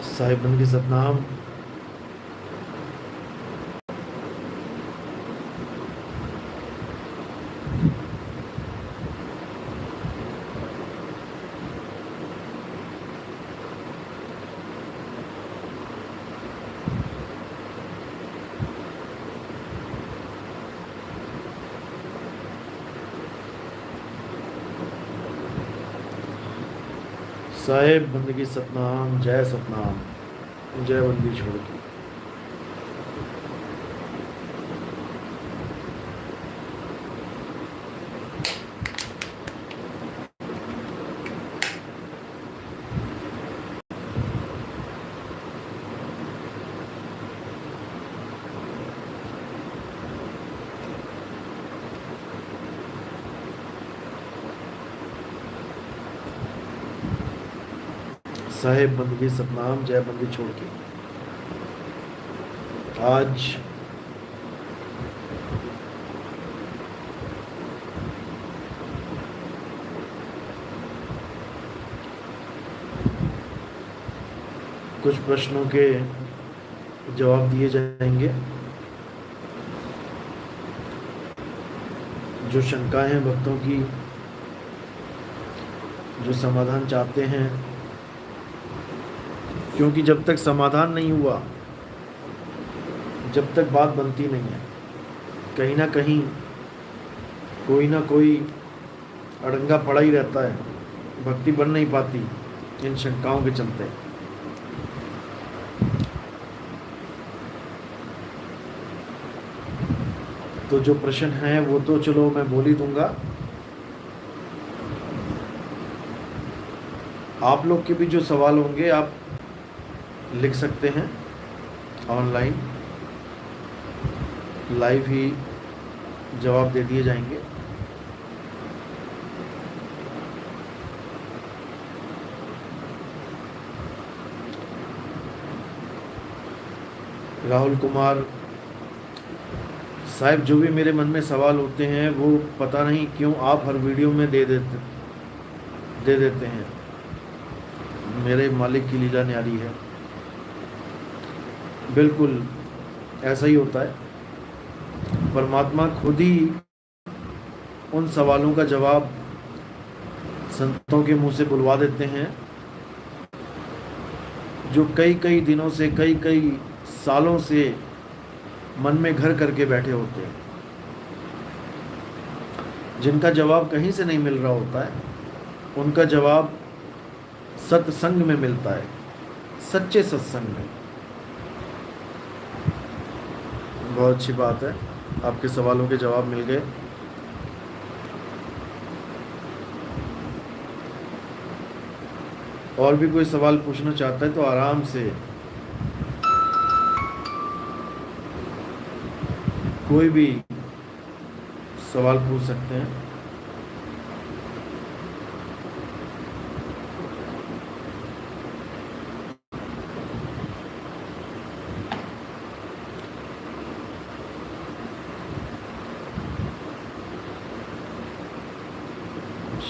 साहिब बंदगी सतनाम। साहिब बंदगी सतनाम, जय सतनाम, जय बंदी छोड़ की। साहिब बंदगी सतनाम, जय बंदी छोड़ के। आज कुछ प्रश्नों के जवाब दिए जाएंगे। जो शंकाएं हैं भक्तों की, जो समाधान चाहते हैं, क्योंकि जब तक समाधान नहीं हुआ, जब तक बात बनती नहीं है, कहीं ना कहीं कोई ना कोई अड़ंगा पड़ा ही रहता है, भक्ति बन नहीं पाती इन शंकाओं के चलते। तो जो प्रश्न है वो तो चलो मैं बोल ही दूंगा। आप लोग के भी जो सवाल होंगे आप लिख सकते हैं ऑनलाइन, लाइव ही जवाब दे दिए जाएंगे। राहुल कुमार साहब, जो भी मेरे मन में सवाल होते हैं वो पता नहीं क्यों आप हर वीडियो में दे देते हैं। मेरे मालिक की लीला न्यारी है। बिल्कुल ऐसा ही होता है। परमात्मा खुद ही उन सवालों का जवाब संतों के मुंह से बुलवा देते हैं, जो कई कई दिनों से, कई कई सालों से मन में घर करके बैठे होते हैं, जिनका जवाब कहीं से नहीं मिल रहा होता है। उनका जवाब सत्संग में मिलता है, सच्चे सत्संग में। बहुत अच्छी बात है, आपके सवालों के जवाब मिल गए। और भी कोई सवाल पूछना चाहता है तो आराम से कोई भी सवाल पूछ सकते हैं।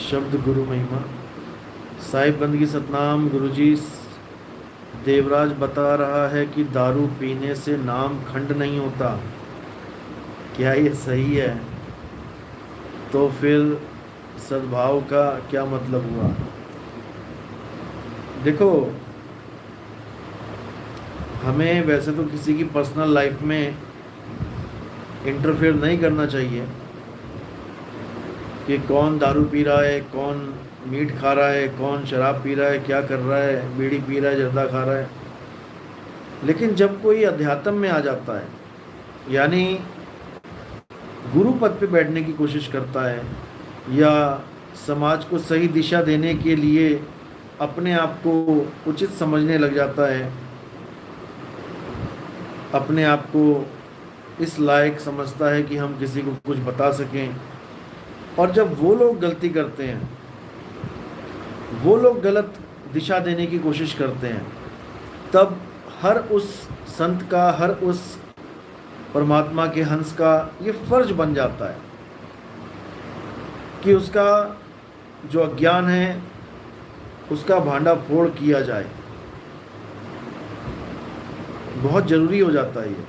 शब्द गुरु महिमा। साहिब बंदगी सतनाम। गुरुजी, देवराज बता रहा है कि दारू पीने से नाम खंड नहीं होता, क्या ये सही है? तो फिर सद्भाव का क्या मतलब हुआ? देखो, हमें वैसे तो किसी की पर्सनल लाइफ में इंटरफेयर नहीं करना चाहिए कि कौन दारू पी रहा है, कौन मीट खा रहा है, कौन शराब पी रहा है, क्या कर रहा है, बीड़ी पी रहा है, जर्दा खा रहा है। लेकिन जब कोई अध्यात्म में आ जाता है, यानी गुरु पद पे बैठने की कोशिश करता है, या समाज को सही दिशा देने के लिए अपने आप को उचित समझने लग जाता है, अपने आप को इस लायक समझता है कि हम किसी को कुछ बता सकें, और जब वो लोग गलती करते हैं, वो लोग गलत दिशा देने की कोशिश करते हैं, तब हर उस संत का, हर उस परमात्मा के हंस का ये फर्ज बन जाता है कि उसका जो अज्ञान है उसका भांडा फोड़ किया जाए। बहुत जरूरी हो जाता है ये,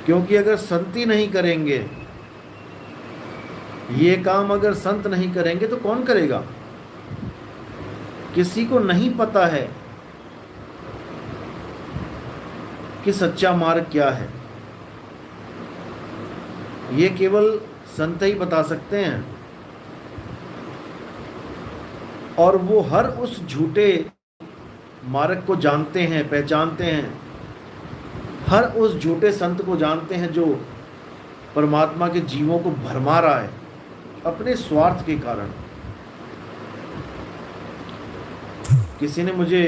क्योंकि अगर संत ही नहीं करेंगे ये काम, अगर संत नहीं करेंगे तो कौन करेगा? किसी को नहीं पता है कि सच्चा मार्ग क्या है, ये केवल संत ही बता सकते हैं। और वो हर उस झूठे मार्ग को जानते हैं, पहचानते हैं, हर उस झूठे संत को जानते हैं जो परमात्मा के जीवों को भरमा रहा है अपने स्वार्थ के कारण। किसी ने मुझे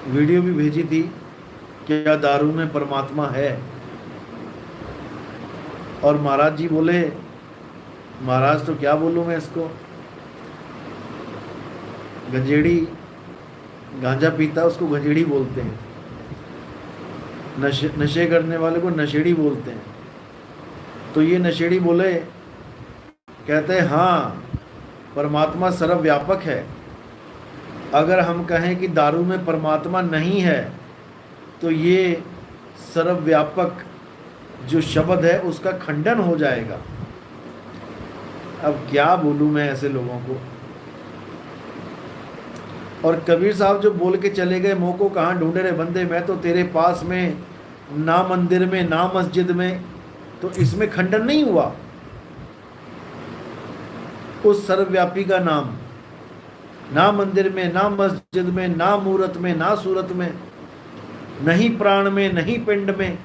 वीडियो भी भेजी थी, क्या दारू में परमात्मा है? और महाराज जी बोले, महाराज तो क्या बोलूं मैं इसको, गंजेड़ी गांजा पीता उसको गंजेड़ी बोलते हैं, नशे करने वाले को नशेड़ी बोलते हैं। तो ये नशेड़ी बोले, कहते हैं हाँ परमात्मा सर्वव्यापक है। अगर हम कहें कि दारू में परमात्मा नहीं है तो ये सर्वव्यापक जो शब्द है उसका खंडन हो जाएगा। अब क्या बोलूं मैं ऐसे लोगों को। और कबीर साहब जो बोल के चले गए, मोह को कहाँ ढूंढे रे बंदे, मैं तो तेरे पास में, ना मंदिर में ना मस्जिद में। तो इसमें खंडन नहीं हुआ उस सर्वव्यापी का नाम, ना मंदिर में ना मस्जिद में ना मूरत में ना सूरत में, नहीं प्राण में नहीं पिंड में,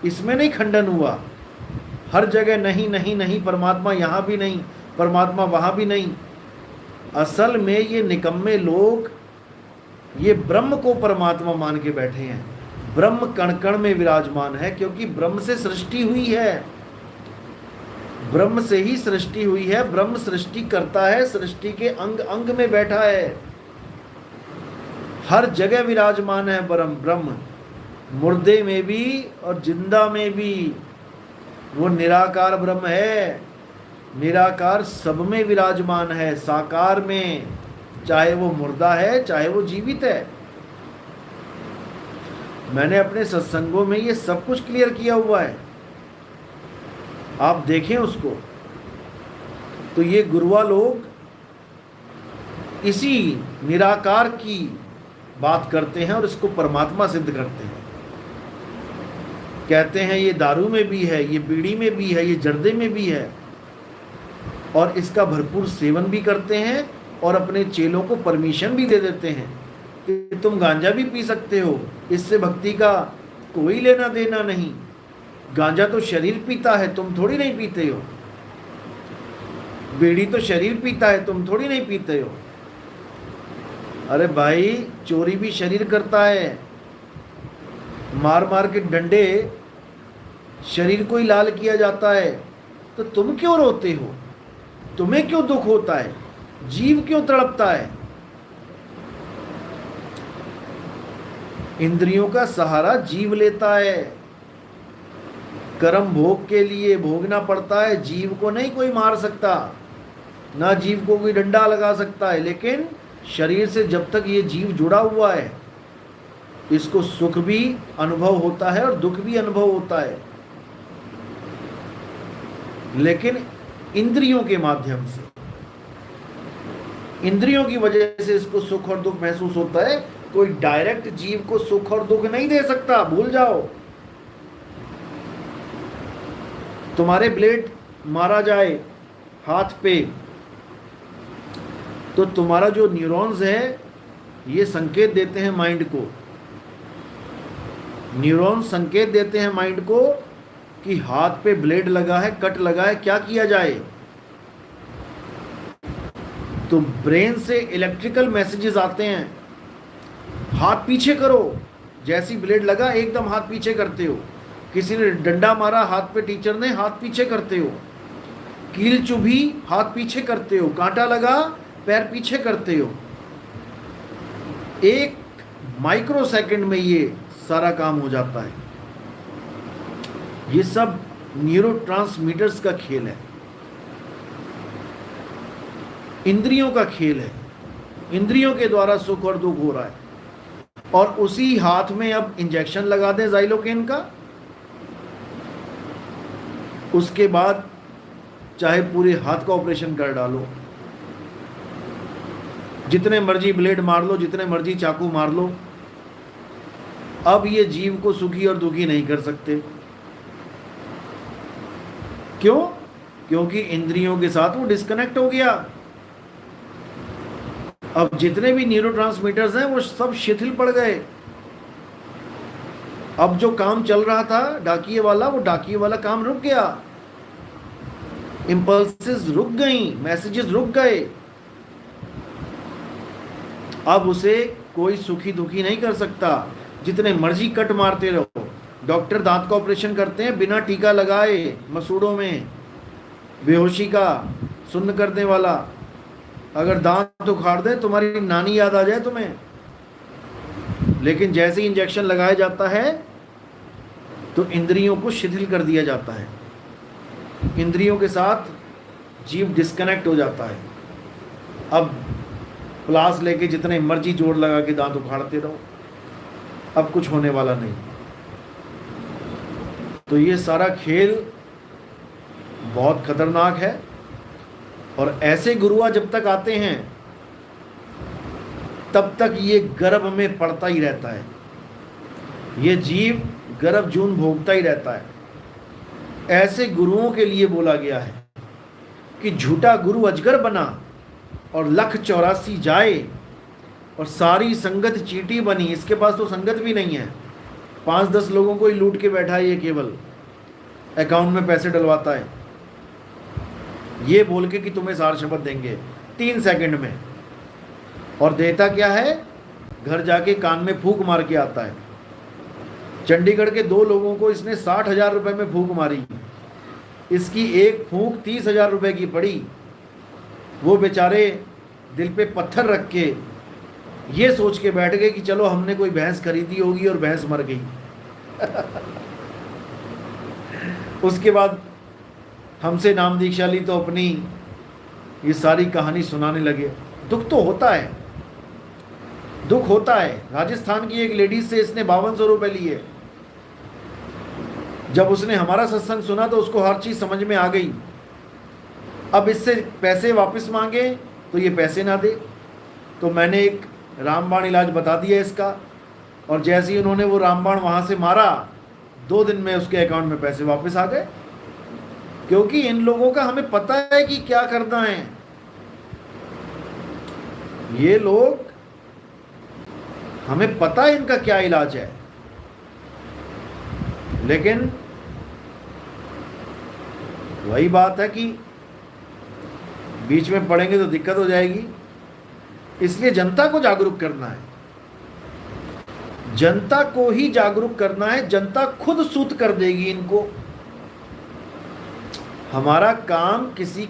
इसमें नहीं खंडन हुआ। हर जगह नहीं नहीं नहीं, परमात्मा यहाँ भी नहीं, परमात्मा वहाँ भी नहीं। असल में ये निकम्मे लोग ये ब्रह्म को परमात्मा मान के बैठे हैं। ब्रह्म कण कण में विराजमान है, क्योंकि ब्रह्म से सृष्टि हुई है, ब्रह्म से ही सृष्टि हुई है। ब्रह्म सृष्टि करता है, सृष्टि के अंग अंग में बैठा है, हर जगह विराजमान है ब्रह्म, मुर्दे में भी और जिंदा में भी। वो निराकार ब्रह्म है, निराकार सब में विराजमान है, साकार में, चाहे वो मुर्दा है चाहे वो जीवित है। मैंने अपने सत्संगों में ये सब कुछ क्लियर किया हुआ है, आप देखें उसको। तो ये गुरुआ लोग इसी निराकार की बात करते हैं और इसको परमात्मा सिद्ध करते हैं। कहते हैं ये दारू में भी है, ये बीड़ी में भी है, ये जर्दे में भी है, और इसका भरपूर सेवन भी करते हैं और अपने चेलों को परमिशन भी दे देते हैं कि तुम गांजा भी पी सकते हो, इससे भक्ति का कोई लेना देना नहीं। गांजा तो शरीर पीता है, तुम थोड़ी नहीं पीते हो। बीड़ी तो शरीर पीता है, तुम थोड़ी नहीं पीते हो। अरे भाई, चोरी भी शरीर करता है, मार मार के डंडे शरीर को ही लाल किया जाता है। तो तुम क्यों रोते हो? तुम्हें क्यों दुख होता है? जीव क्यों तड़पता है? इंद्रियों का सहारा जीव लेता है, कर्म भोग के लिए भोगना पड़ता है। जीव को नहीं कोई मार सकता, ना जीव को कोई डंडा लगा सकता है, लेकिन शरीर से जब तक ये जीव जुड़ा हुआ है इसको सुख भी अनुभव होता है और दुख भी अनुभव होता है, लेकिन इंद्रियों के माध्यम से, इंद्रियों की वजह से इसको सुख और दुख महसूस होता है। कोई डायरेक्ट जीव को सुख और दुख नहीं दे सकता, भूल जाओ। तुम्हारे ब्लेड मारा जाए हाथ पे तो तुम्हारा जो न्यूरॉन्स है ये संकेत देते हैं माइंड को, न्यूरॉन्स संकेत देते हैं माइंड को कि हाथ पे ब्लेड लगा है, कट लगा है, क्या किया जाए। तो ब्रेन से इलेक्ट्रिकल मैसेजेस आते हैं, हाथ पीछे करो। जैसी ब्लेड लगा एकदम हाथ पीछे करते हो। किसी ने डंडा मारा हाथ पे, टीचर ने, हाथ पीछे करते हो। कील चुभी, हाथ पीछे करते हो। कांटा लगा, पैर पीछे करते हो। एक माइक्रो सेकंड में ये सारा काम हो जाता है। ये सब न्यूरोट्रांसमीटर्स का खेल है, इंद्रियों का खेल है। इंद्रियों के द्वारा सुख और दुख हो रहा है। और उसी हाथ में अब इंजेक्शन लगा दें ज़ाइलोकेन का, उसके बाद चाहे पूरे हाथ का ऑपरेशन कर डालो, जितने मर्जी ब्लेड मार लो, जितने मर्जी चाकू मार लो, अब ये जीव को सुखी और दुखी नहीं कर सकते। क्यों? क्योंकि इंद्रियों के साथ वो डिस्कनेक्ट हो गया। अब जितने भी न्यूरोट्रांसमीटर्स हैं वो सब शिथिल पड़ गए। अब जो काम चल रहा था डाकिये वाला, वो डाकिये वाला काम रुक गया, इंपल्सेस रुक गई, मैसेजेस रुक गए। अब उसे कोई सुखी दुखी नहीं कर सकता, जितने मर्जी कट मारते रहो। डॉक्टर दांत का ऑपरेशन करते हैं बिना टीका लगाए, मसूड़ों में, बेहोशी का, सुन्न करने वाला। अगर दांत उखाड़ दे, तुम्हारी नानी याद आ जाए तुम्हें। लेकिन जैसे ही इंजेक्शन लगाया जाता है तो इंद्रियों को शिथिल कर दिया जाता है, इंद्रियों के साथ जीव डिस्कनेक्ट हो जाता है। अब प्लास लेके जितने मर्जी जोर लगा के दांत उखाड़ते रहो, अब कुछ होने वाला नहीं। तो ये सारा खेल बहुत खतरनाक है। और ऐसे गुरुआ जब तक आते हैं तब तक ये गर्भ में पड़ता ही रहता है, ये जीव गर्भ जून भोगता ही रहता है। ऐसे गुरुओं के लिए बोला गया है कि झूठा गुरु अजगर बना और 1,84 जाए और सारी संगत चींटी बनी। इसके पास तो संगत भी नहीं है, 5-10 लोगों को ही लूट के बैठा है, ये केवल अकाउंट में पैसे डलवाता है, ये बोल के कि तुम्हें सार शपथ देंगे 3 सेकंड में। और देता क्या है? घर जाके कान में फूंक मार के आता है। चंडीगढ़ के 2 लोगों को इसने 60,000 रुपए में फूंक मारी, इसकी एक फूंक 30,000 रुपए की पड़ी। वो बेचारे दिल पे पत्थर रख के ये सोच के बैठ गए कि चलो हमने कोई भैंस खरीदी होगी और भैंस मर गई। उसके बाद हमसे नाम दीक्षा ली तो अपनी ये सारी कहानी सुनाने लगे। दुख तो होता है, दुख होता है। राजस्थान की एक लेडीज से इसने 5200 रुपए लिए। जब उसने हमारा सत्संग सुना तो उसको हर चीज समझ में आ गई। अब इससे पैसे वापस मांगे तो ये पैसे ना दे, तो मैंने एक रामबाण इलाज बता दिया इसका। और जैसे ही उन्होंने वो रामबाण वहां से मारा, 2 दिन में उसके अकाउंट में पैसे वापस आ गए। क्योंकि इन लोगों का हमें पता है कि क्या करना है। ये लोग, हमें पता है इनका क्या इलाज है, लेकिन वही बात है कि बीच में पड़ेंगे तो दिक्कत हो जाएगी। इसलिए जनता को जागरूक करना है, जनता को ही जागरूक करना है। जनता खुद सूत कर देगी इनको। हमारा काम किसी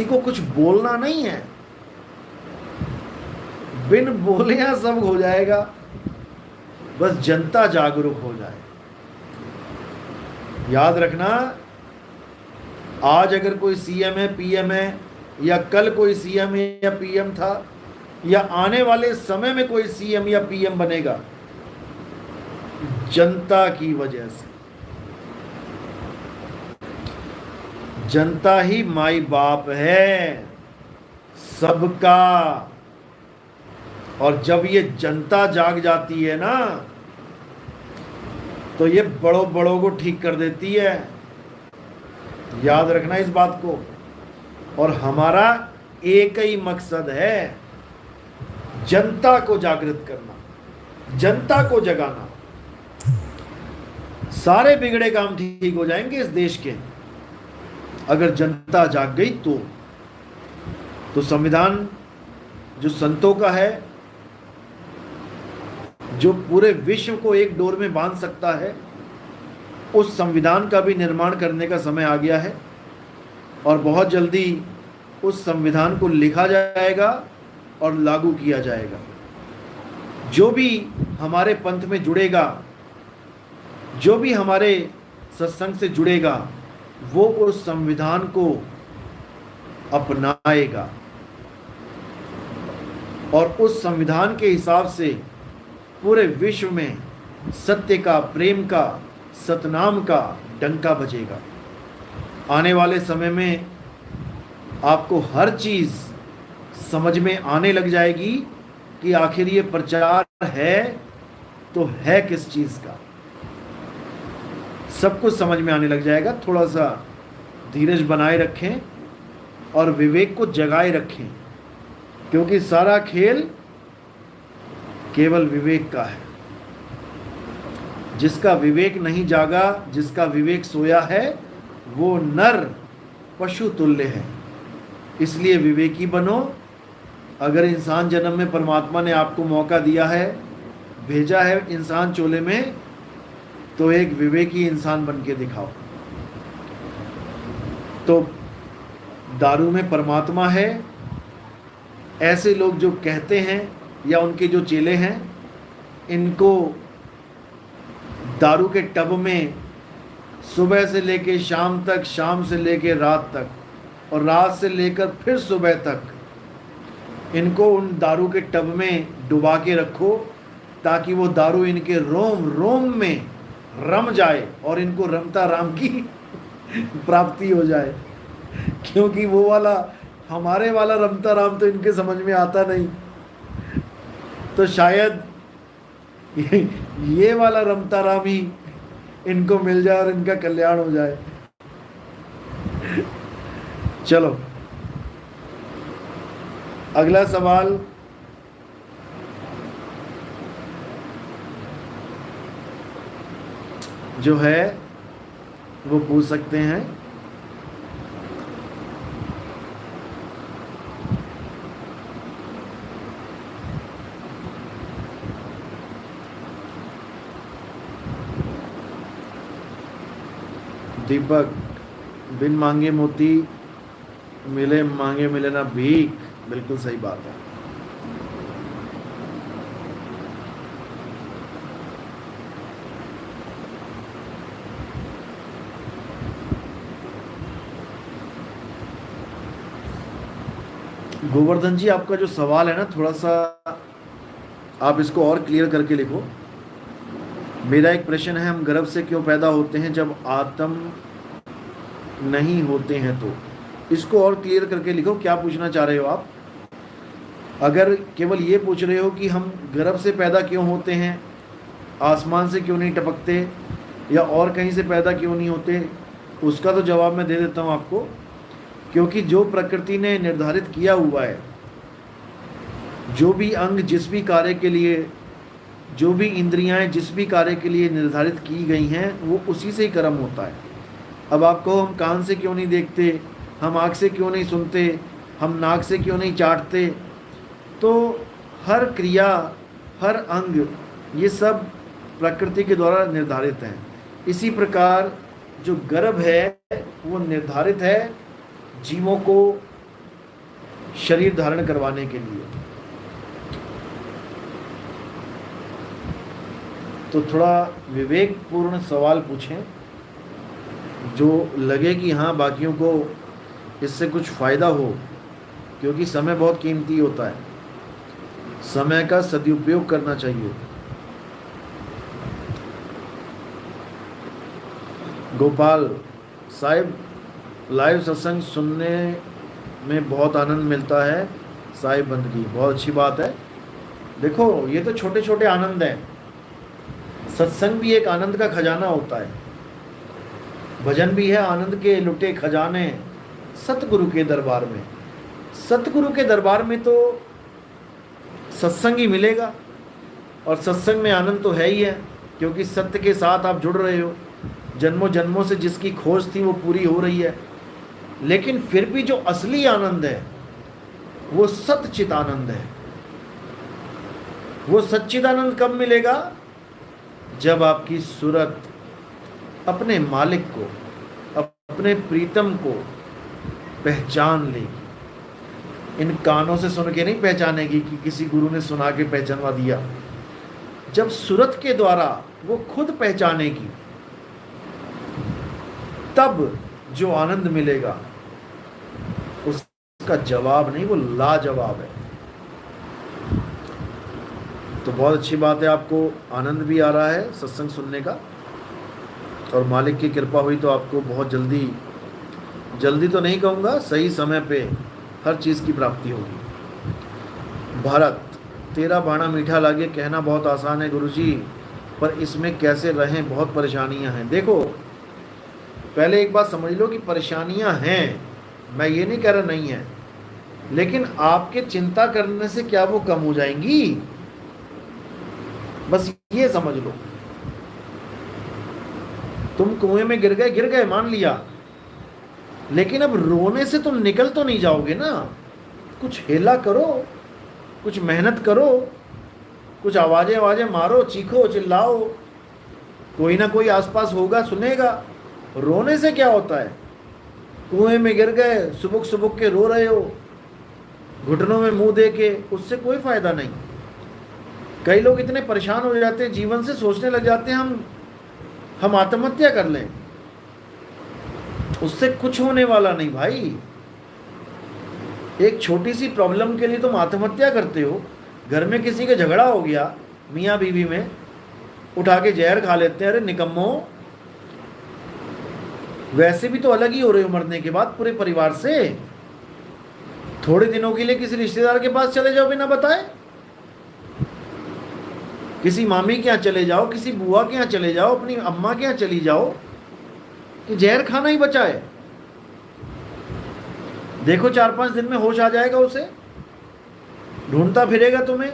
को कुछ बोलना नहीं है, बिन बोले सब हो जाएगा, बस जनता जागरूक हो जाए। याद रखना, आज अगर कोई सीएम है, पीएम है, या कल कोई सीएम या पीएम था, या आने वाले समय में कोई सीएम या पीएम बनेगा, जनता की वजह से। जनता ही माई बाप है सबका। और जब ये जनता जाग जाती है ना, तो ये बड़ों बड़ों को ठीक कर देती है। याद रखना इस बात को। और हमारा एक ही मकसद है, जनता को जागृत करना, जनता को जगाना। सारे बिगड़े काम ठीक हो जाएंगे इस देश के, अगर जनता जाग गई तो संविधान जो संतों का है, जो पूरे विश्व को एक डोर में बांध सकता है, उस संविधान का भी निर्माण करने का समय आ गया है। और बहुत जल्दी उस संविधान को लिखा जाएगा और लागू किया जाएगा। जो भी हमारे पंथ में जुड़ेगा, जो भी हमारे सत्संग से जुड़ेगा, वो उस संविधान को अपनाएगा। और उस संविधान के हिसाब से पूरे विश्व में सत्य का, प्रेम का, सतनाम का डंका बजेगा। आने वाले समय में आपको हर चीज़ समझ में आने लग जाएगी कि आखिर ये प्रचार है तो है किस चीज़ का। सब कुछ समझ में आने लग जाएगा। थोड़ा सा धीरज बनाए रखें और विवेक को जगाए रखें, क्योंकि सारा खेल केवल विवेक का है। जिसका विवेक नहीं जागा, जिसका विवेक सोया है, वो नर पशु तुल्य है। इसलिए विवेकी बनो। अगर इंसान जन्म में परमात्मा ने आपको मौका दिया है, भेजा है इंसान चोले में, तो एक विवेकी इंसान बन के दिखाओ। तो दारू में परमात्मा है, ऐसे लोग जो कहते हैं या उनके जो चेले हैं, इनको दारू के टब में सुबह से लेके शाम तक, शाम से लेके रात तक, और रात से लेकर फिर सुबह तक इनको उन दारू के टब में डुबा के रखो, ताकि वो दारू इनके रोम रोम में रम जाए और इनको रमता राम की प्राप्ति हो जाए। क्योंकि वो वाला, हमारे वाला रमता राम तो इनके समझ में आता नहीं, तो शायद ये वाला रमता राम ही इनको मिल जाए और इनका कल्याण हो जाए। चलो अगला सवाल, जो है वो पूछ सकते हैं। दीपक, बिन मांगे मोती मिले, मांगे मिले ना भीख। बिल्कुल सही बात है। गोवर्धन जी, आपका जो सवाल है ना, थोड़ा सा आप इसको और क्लियर करके लिखो। मेरा एक प्रश्न है, हम गर्भ से क्यों पैदा होते हैं जब आत्म नहीं होते हैं? तो इसको और क्लियर करके लिखो, क्या पूछना चाह रहे हो आप। अगर केवल ये पूछ रहे हो कि हम गर्भ से पैदा क्यों होते हैं, आसमान से क्यों नहीं टपकते, या और कहीं से पैदा क्यों नहीं होते, उसका तो जवाब मैं दे देता हूँ आपको। क्योंकि जो प्रकृति ने निर्धारित किया हुआ है, जो भी अंग जिस भी कार्य के लिए, जो भी इंद्रियां जिस भी कार्य के लिए निर्धारित की गई हैं, वो उसी से ही कर्म होता है। अब आपको हम कान से क्यों नहीं देखते, हम आँख से क्यों नहीं सुनते, हम नाक से क्यों नहीं चाटते, तो हर क्रिया, हर अंग, ये सब प्रकृति के द्वारा निर्धारित हैं। इसी प्रकार जो गर्भ है वो निर्धारित है जीवों को शरीर धारण करवाने के लिए। तो थोड़ा विवेकपूर्ण सवाल पूछें, जो लगे कि हाँ बाकियों को इससे कुछ फ़ायदा हो, क्योंकि समय बहुत कीमती होता है, समय का सदुपयोग करना चाहिए। गोपाल साहिब, लाइव सत्संग सुनने में बहुत आनंद मिलता है साहिब बंदगी, बहुत अच्छी बात है। देखो ये तो छोटे छोटे आनंद हैं, सत्संग भी एक आनंद का खजाना होता है, भजन भी है आनंद के लुटे खजाने सतगुरु के दरबार में। सतगुरु के दरबार में तो सत्संग ही मिलेगा, और सत्संग में आनंद तो है ही है, क्योंकि सत्य के साथ आप जुड़ रहे हो। जन्मों जन्मों से जिसकी खोज थी वो पूरी हो रही है। लेकिन फिर भी जो असली आनंद है वो सच्चित आनंद है। वो सच्चिदानंद कब मिलेगा? जब आपकी सूरत अपने मालिक को, अपने प्रीतम को पहचान लेगी। इन कानों से सुन के नहीं पहचानेगी कि किसी गुरु ने सुना के पहचानवा दिया। जब सूरत के द्वारा वो खुद पहचानेगी, तब जो आनंद मिलेगा उसका जवाब नहीं, वो लाजवाब है। तो बहुत अच्छी बात है, आपको आनंद भी आ रहा है सत्संग सुनने का, और मालिक की कृपा हुई तो आपको बहुत जल्दी, जल्दी तो नहीं कहूँगा, सही समय पे हर चीज़ की प्राप्ति होगी। भारत, तेरा बाणा मीठा लागे, कहना बहुत आसान है गुरुजी, पर इसमें कैसे रहें, बहुत परेशानियां हैं। देखो, पहले एक बात समझ लो कि परेशानियां हैं, मैं ये नहीं कह रहा नहीं है, लेकिन आपके चिंता करने से क्या वो कम हो जाएंगी? बस ये समझ लो। तुम कुएं में गिर गए मान लिया, लेकिन अब रोने से तुम निकल तो नहीं जाओगे ना। कुछ हेला करो, कुछ मेहनत करो, कुछ आवाजें आवाजें मारो, चीखो चिल्लाओ, कोई ना कोई आसपास होगा सुनेगा। रोने से क्या होता है? कुएं में गिर गए, सुबुक सुबुक के रो रहे हो, घुटनों में मुंह दे के, उससे कोई फायदा नहीं। कई लोग इतने परेशान हो जाते हैं जीवन से, सोचने लग जाते हैं हम आत्महत्या कर लें। उससे कुछ होने वाला नहीं भाई। एक छोटी सी प्रॉब्लम के लिए तुम आत्महत्या करते हो। घर में किसी का झगड़ा हो गया मियाँ बीवी में, उठा के जहर खा लेते हैं। अरे निकम्मो, वैसे भी तो अलग ही हो रहे हो मरने के बाद पूरे परिवार से। थोड़े दिनों के लिए किसी रिश्तेदार के पास चले जाओ बिना बताए, किसी मामी के यहाँ चले जाओ, किसी बुआ के यहाँ चले जाओ, अपनी अम्मा के यहाँ चली जाओ, कि जहर खाना ही बचा है। देखो 4-5 दिन में होश आ जाएगा उसे, ढूंढता फिरेगा तुम्हें।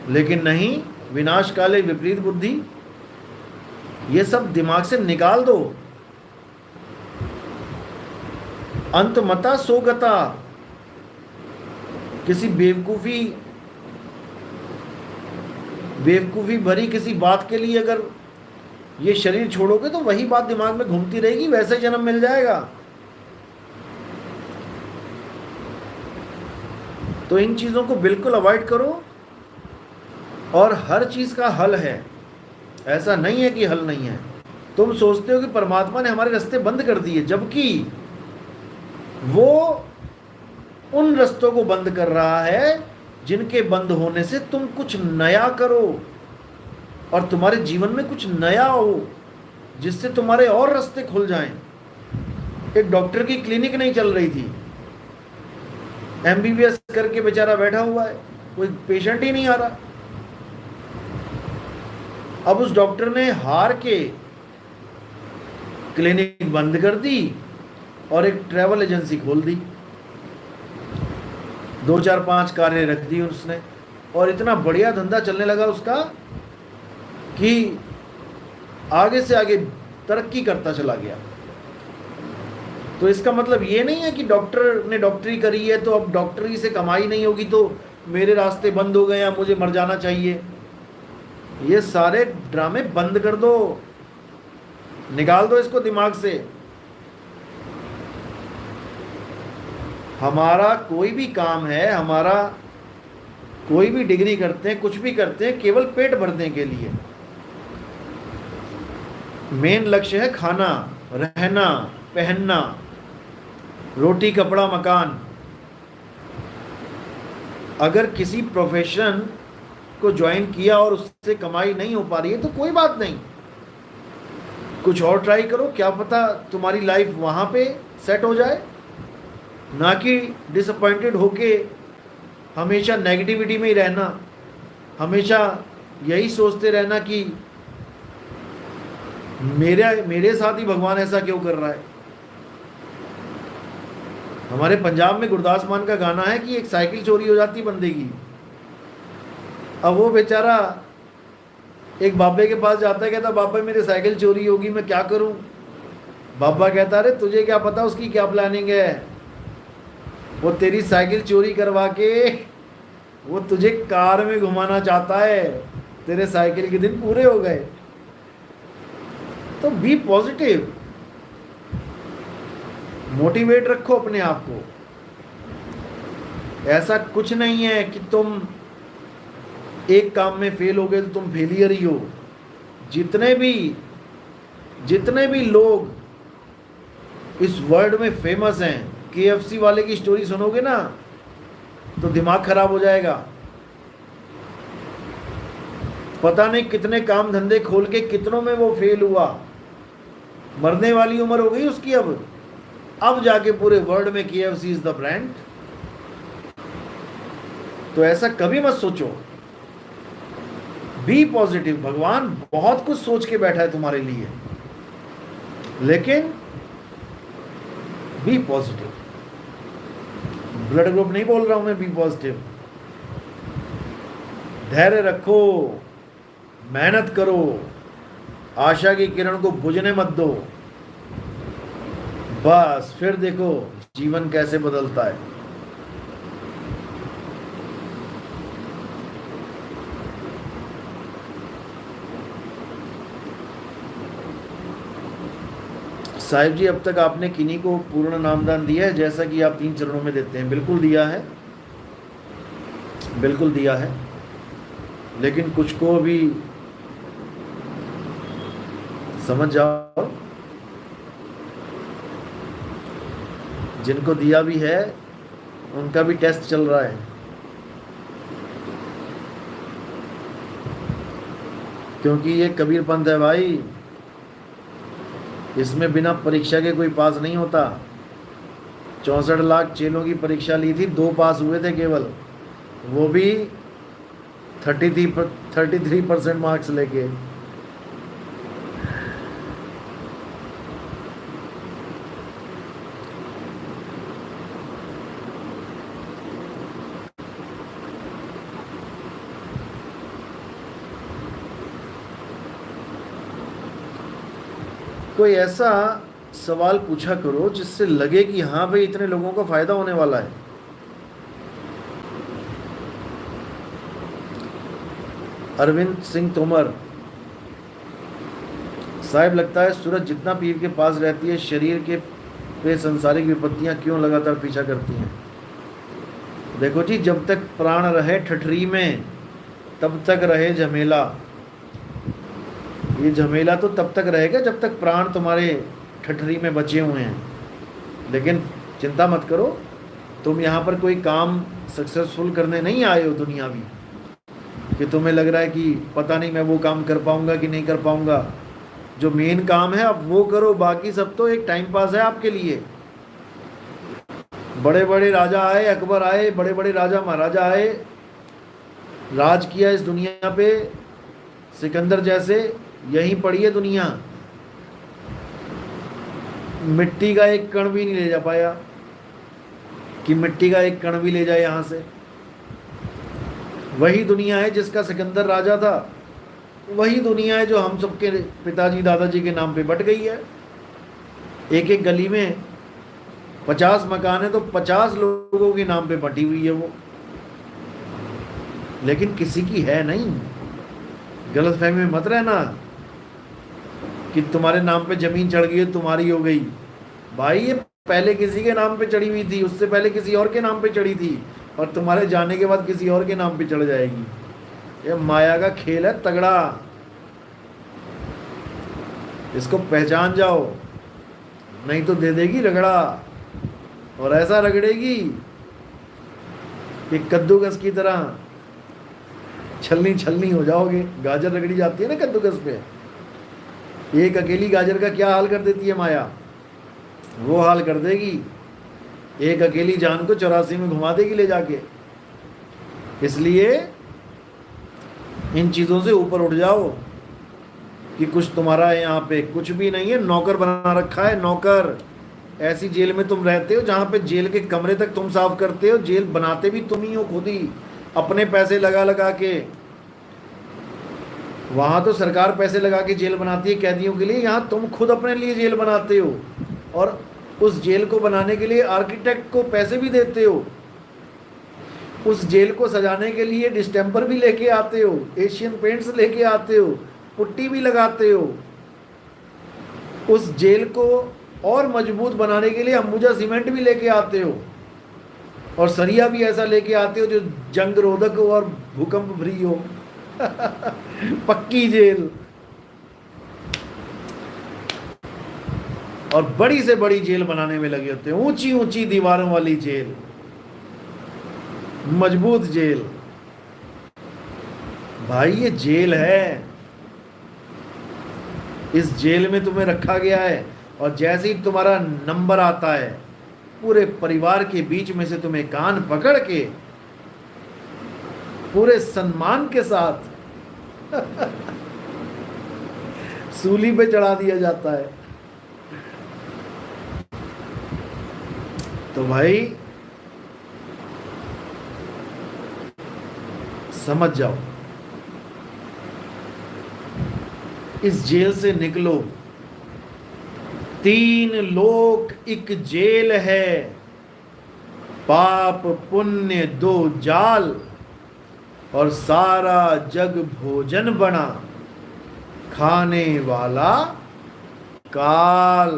लेकिन नहीं, विनाश काले विपरीत बुद्धि, ये सब दिमाग से निकाल दो। अंत मता सोगता, किसी बेवकूफ़ी भरी किसी बात के लिए अगर ये शरीर छोड़ोगे तो वही बात दिमाग में घूमती रहेगी, वैसे जन्म मिल जाएगा। तो इन चीज़ों को बिल्कुल अवॉइड करो। और हर चीज़ का हल है, ऐसा नहीं है कि हल नहीं है। तुम सोचते हो कि परमात्मा ने हमारे रास्ते बंद कर दिए, जबकि वो उन रास्तों को बंद कर रहा है जिनके बंद होने से तुम कुछ नया करो और तुम्हारे जीवन में कुछ नया हो, जिससे तुम्हारे और रास्ते खुल जाएं। एक डॉक्टर की क्लिनिक नहीं चल रही थी, MBBS करके बेचारा बैठा हुआ है, कोई पेशेंट ही नहीं आ रहा। अब उस डॉक्टर ने हार के क्लिनिक बंद कर दी और एक ट्रैवल एजेंसी खोल दी। 2-4-5 कारें रख दी उसने, और इतना बढ़िया धंधा चलने लगा उसका कि आगे से आगे तरक्की करता चला गया। तो इसका मतलब ये नहीं है कि डॉक्टर ने डॉक्टरी करी है तो अब डॉक्टरी से कमाई नहीं होगी तो मेरे रास्ते बंद हो गए या मुझे मर जाना चाहिए। ये सारे ड्रामे बंद कर दो, निकाल दो इसको दिमाग से। हमारा कोई भी काम है, हमारा कोई भी डिग्री करते हैं, कुछ भी करते हैं, केवल पेट भरने के लिए। मेन लक्ष्य है खाना, रहना, पहनना, रोटी कपड़ा मकान। अगर किसी प्रोफेशन को ज्वाइन किया और उससे कमाई नहीं हो पा रही है तो कोई बात नहीं, कुछ और ट्राई करो, क्या पता तुम्हारी लाइफ वहाँ पे सेट हो जाए। ना कि डिसअपॉइंटेड होके हमेशा नेगेटिविटी में ही रहना, हमेशा यही सोचते रहना कि मेरे साथ ही भगवान ऐसा क्यों कर रहा है। हमारे पंजाब में गुरदास मान का गाना है कि एक साइकिल चोरी हो जाती बंदे की। अब वो बेचारा एक बाबे के पास जाता है, कहता बाबा मेरी साइकिल चोरी होगी, मैं क्या करूं। बाबा कहता अरे तुझे क्या पता उसकी क्या प्लानिंग है, वो तेरी साइकिल चोरी करवा के वो तुझे कार में घुमाना चाहता है, तेरे साइकिल के दिन पूरे हो गए। तो बी पॉजिटिव, मोटिवेट रखो अपने आप को। ऐसा कुछ नहीं है कि तुम एक काम में फेल हो गए तो तुम फेलियर ही हो। जितने भी लोग इस वर्ल्ड में फेमस हैं, KFC वाले की स्टोरी सुनोगे ना तो दिमाग खराब हो जाएगा। पता नहीं कितने काम धंधे खोल के कितनों में वो फेल हुआ, मरने वाली उम्र हो गई उसकी। अब जाके पूरे वर्ल्ड में KFC इज द ब्रांड। तो ऐसा कभी मत सोचो। Be positive. भगवान बहुत कुछ सोच के बैठा है तुम्हारे लिए, लेकिन बी पॉजिटिव। ब्लड ग्रुप नहीं बोल रहा हूं मैं, बी पॉजिटिव। धैर्य रखो, मेहनत करो, आशा की किरण को बुझने मत दो। बस फिर देखो जीवन कैसे बदलता है। साहिब जी, अब तक आपने किन्हीं को पूर्ण नामदान दिया है जैसा कि आप 3 चरणों में देते हैं? बिल्कुल दिया है, बिल्कुल दिया है, लेकिन कुछ को भी समझ जाओ, जिनको दिया भी है उनका भी टेस्ट चल रहा है, क्योंकि ये कबीर पंथ है भाई। इसमें बिना परीक्षा के कोई पास नहीं होता। 64 लाख चेलों की परीक्षा ली थी, 2 पास हुए थे केवल, वो भी 33% मार्क्स लेके। कोई ऐसा सवाल पूछा करो जिससे लगे कि हाँ भाई इतने लोगों का फायदा होने वाला है। अरविंद सिंह तोमर साहिब, लगता है सूरज जितना पीर के पास रहती है, शरीर के पे संसारिक विपत्तियां क्यों लगातार पीछा करती हैं? देखो जी, जब तक प्राण रहे ठठरी में तब तक रहे झमेला। ये झमेला तो तब तक रहेगा जब तक प्राण तुम्हारे ठठरी में बचे हुए हैं। लेकिन चिंता मत करो, तुम यहाँ पर कोई काम सक्सेसफुल करने नहीं आए हो दुनियावी, कि तुम्हें लग रहा है कि पता नहीं मैं वो काम कर पाऊंगा कि नहीं कर पाऊंगा। जो मेन काम है आप वो करो, बाकी सब तो एक टाइम पास है आपके लिए। बड़े बड़े राजा आए, अकबर आए, बड़े बड़े राजा महाराजा आए, राज किया इस दुनिया पे, सिकंदर जैसे। यहीं पड़ी है दुनिया, मिट्टी का एक कण भी नहीं ले जा पाया, कि मिट्टी का एक कण भी ले जाए यहां से। वही दुनिया है जिसका सिकंदर राजा था, वही दुनिया है जो हम सबके पिताजी दादाजी के नाम पे बट गई है। एक एक गली में 50 मकान है तो 50 लोगों के नाम पे बटी हुई है वो, लेकिन किसी की है नहीं। गलतफहमी में मत रहना कि तुम्हारे नाम पे जमीन चढ़ गई है तुम्हारी हो गई। भाई ये पहले किसी के नाम पे चढ़ी हुई थी, उससे पहले किसी और के नाम पे चढ़ी थी, और तुम्हारे जाने के बाद किसी और के नाम पे चढ़ जाएगी। ये माया का खेल है तगड़ा, इसको पहचान जाओ, नहीं तो दे देगी रगड़ा, और ऐसा रगड़ेगी कि कद्दूकस की तरह छलनी छलनी हो जाओगे। गाजर रगड़ी जाती है ना कद्दूकस पे, एक अकेली गाजर का क्या हाल कर देती है माया, वो हाल कर देगी। एक अकेली जान को 84 में घुमा देगी ले जाके। इसलिए इन चीज़ों से ऊपर उठ जाओ कि कुछ तुम्हारा है यहाँ पे, कुछ भी नहीं है। नौकर बना रखा है, नौकर। ऐसी जेल में तुम रहते हो जहाँ पे जेल के कमरे तक तुम साफ करते हो, जेल बनाते भी तुम ही हो खुद ही, अपने पैसे लगा लगा के। वहाँ तो सरकार पैसे लगा के जेल बनाती है कैदियों के लिए, यहाँ तुम खुद अपने लिए जेल बनाते हो, और उस जेल को बनाने के लिए आर्किटेक्ट को पैसे भी देते हो। उस जेल को सजाने के लिए डिस्टेम्पर भी लेके आते हो, एशियन पेंट्स लेके आते हो, पुट्टी भी लगाते हो। उस जेल को और मजबूत बनाने के लिए अंबुजा सीमेंट भी लेके आते हो, और सरिया भी ऐसा लेके आते हो जो जंग रोधक हो और भूकंप भरी हो। पक्की जेल, और बड़ी से बड़ी जेल बनाने में लगे होते हैं, ऊंची ऊंची दीवारों वाली जेल, मजबूत जेल। भाई ये जेल है, इस जेल में तुम्हें रखा गया है, और जैसे ही तुम्हारा नंबर आता है पूरे परिवार के बीच में से तुम्हें कान पकड़ के पूरे सम्मान के साथ सूली पे चढ़ा दिया जाता है। तो भाई समझ जाओ, इस जेल से निकलो। 3 लोक एक जेल है, पाप पुण्य 2 जाल, और सारा जग भोजन बना, खाने वाला काल।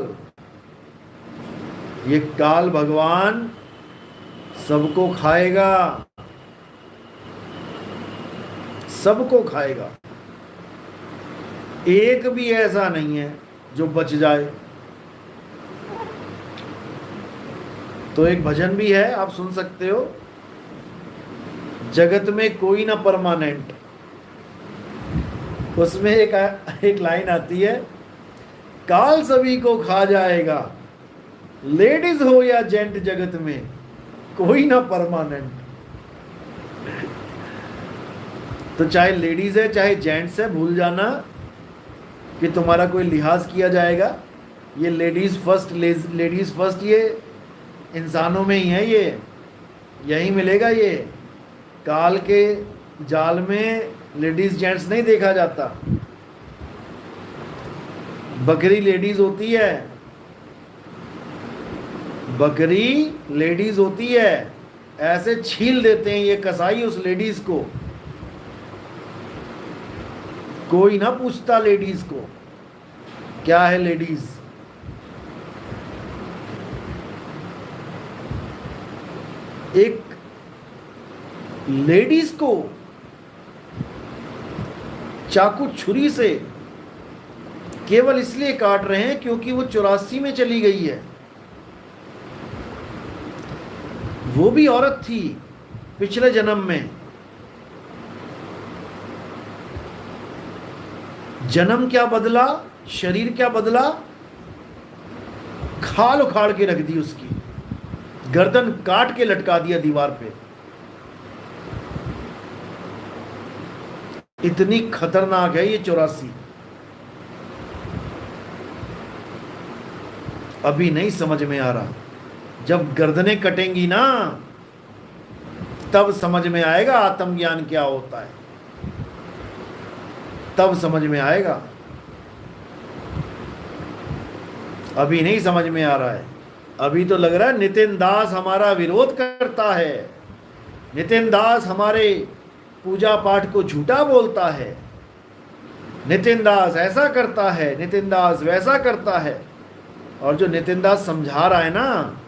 ये काल भगवान सबको खाएगा, सबको खाएगा। एक भी ऐसा नहीं है जो बच जाए। तो एक भजन भी है, आप सुन सकते हो, जगत में कोई ना परमानेंट। उसमें एक लाइन आती है, काल सभी को खा जाएगा, लेडीज हो या जेंट, जगत में कोई ना परमानेंट। तो चाहे लेडीज है चाहे जेंट्स है, भूल जाना कि तुम्हारा कोई लिहाज किया जाएगा। ये लेडीज फर्स्ट ये इंसानों में ही है, ये यही मिलेगा। ये काल के जाल में लेडीज जेंट्स नहीं देखा जाता। बकरी लेडीज होती है, बकरी लेडीज होती है, ऐसे छील देते हैं ये कसाई उस लेडीज को, कोई ना पूछता लेडीज को क्या है लेडीज। एक लेडीज को चाकू छुरी से केवल इसलिए काट रहे हैं क्योंकि वो 84 में चली गई है। वो भी औरत थी पिछले जन्म में। जन्म क्या बदला, शरीर क्या बदला, खाल उखाड़ के रख दी उसकी, गर्दन काट के लटका दिया दीवार पे। इतनी खतरनाक है ये 84। अभी नहीं समझ में आ रहा, जब गर्दनें कटेंगी ना तब समझ में आएगा आत्मज्ञान क्या होता है, तब समझ में आएगा। अभी नहीं समझ में आ रहा है। अभी तो लग रहा है नितिन दास हमारा विरोध करता है, नितिन दास हमारे पूजा पाठ को झूठा बोलता है, नितिन दास ऐसा करता है, नितिन दास वैसा करता है। और जो नितिन दास समझा रहा है ना,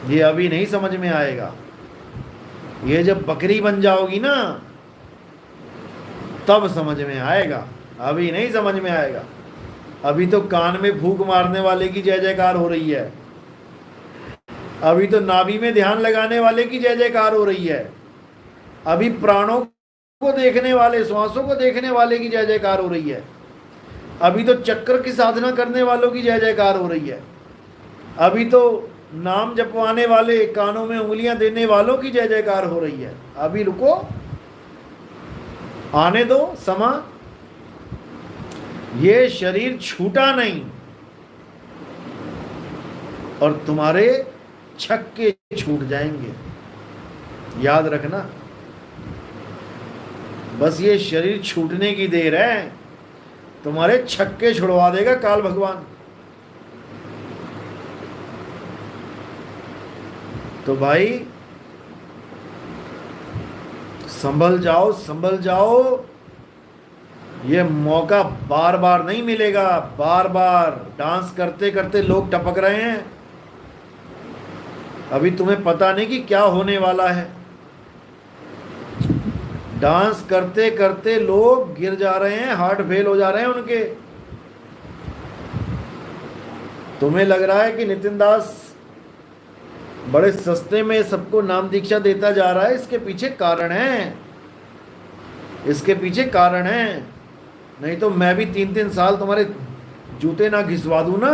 ये अभी नहीं समझ में आएगा। ये जब बकरी बन जाओगी ना तब समझ में आएगा, अभी नहीं समझ में आएगा। अभी तो कान में फूंक मारने वाले की जय जयकार हो रही है, अभी तो नाभि में ध्यान लगाने वाले की जय जयकार हो रही है, अभी प्राणों को देखने वाले, श्वासों को देखने वाले की जय जयकार हो रही है, अभी तो चक्र की साधना करने वालों की जय जयकार हो रही है, अभी तो नाम जपवाने वाले, कानों में उंगलियां देने वालों की जय जयकार हो रही है। अभी रुको, आने दो समा। ये शरीर छूटा नहीं और तुम्हारे छक्के छूट जाएंगे, याद रखना। बस ये शरीर छूटने की देर है, तुम्हारे छक्के छुड़वा देगा काल भगवान। तो भाई संभल जाओ, संभल जाओ। ये मौका बार बार नहीं मिलेगा। बार बार डांस करते करते लोग टपक रहे हैं, अभी तुम्हें पता नहीं कि क्या होने वाला है। डांस करते करते लोग गिर जा रहे हैं, हार्ट फेल हो जा रहे हैं उनके। तुम्हें लग रहा है कि नितिन दास बड़े सस्ते में सबको नाम दीक्षा देता जा रहा है, इसके पीछे कारण है, इसके पीछे कारण है। नहीं तो मैं भी 3-3 साल तुम्हारे जूते ना घिसवा दूं ना,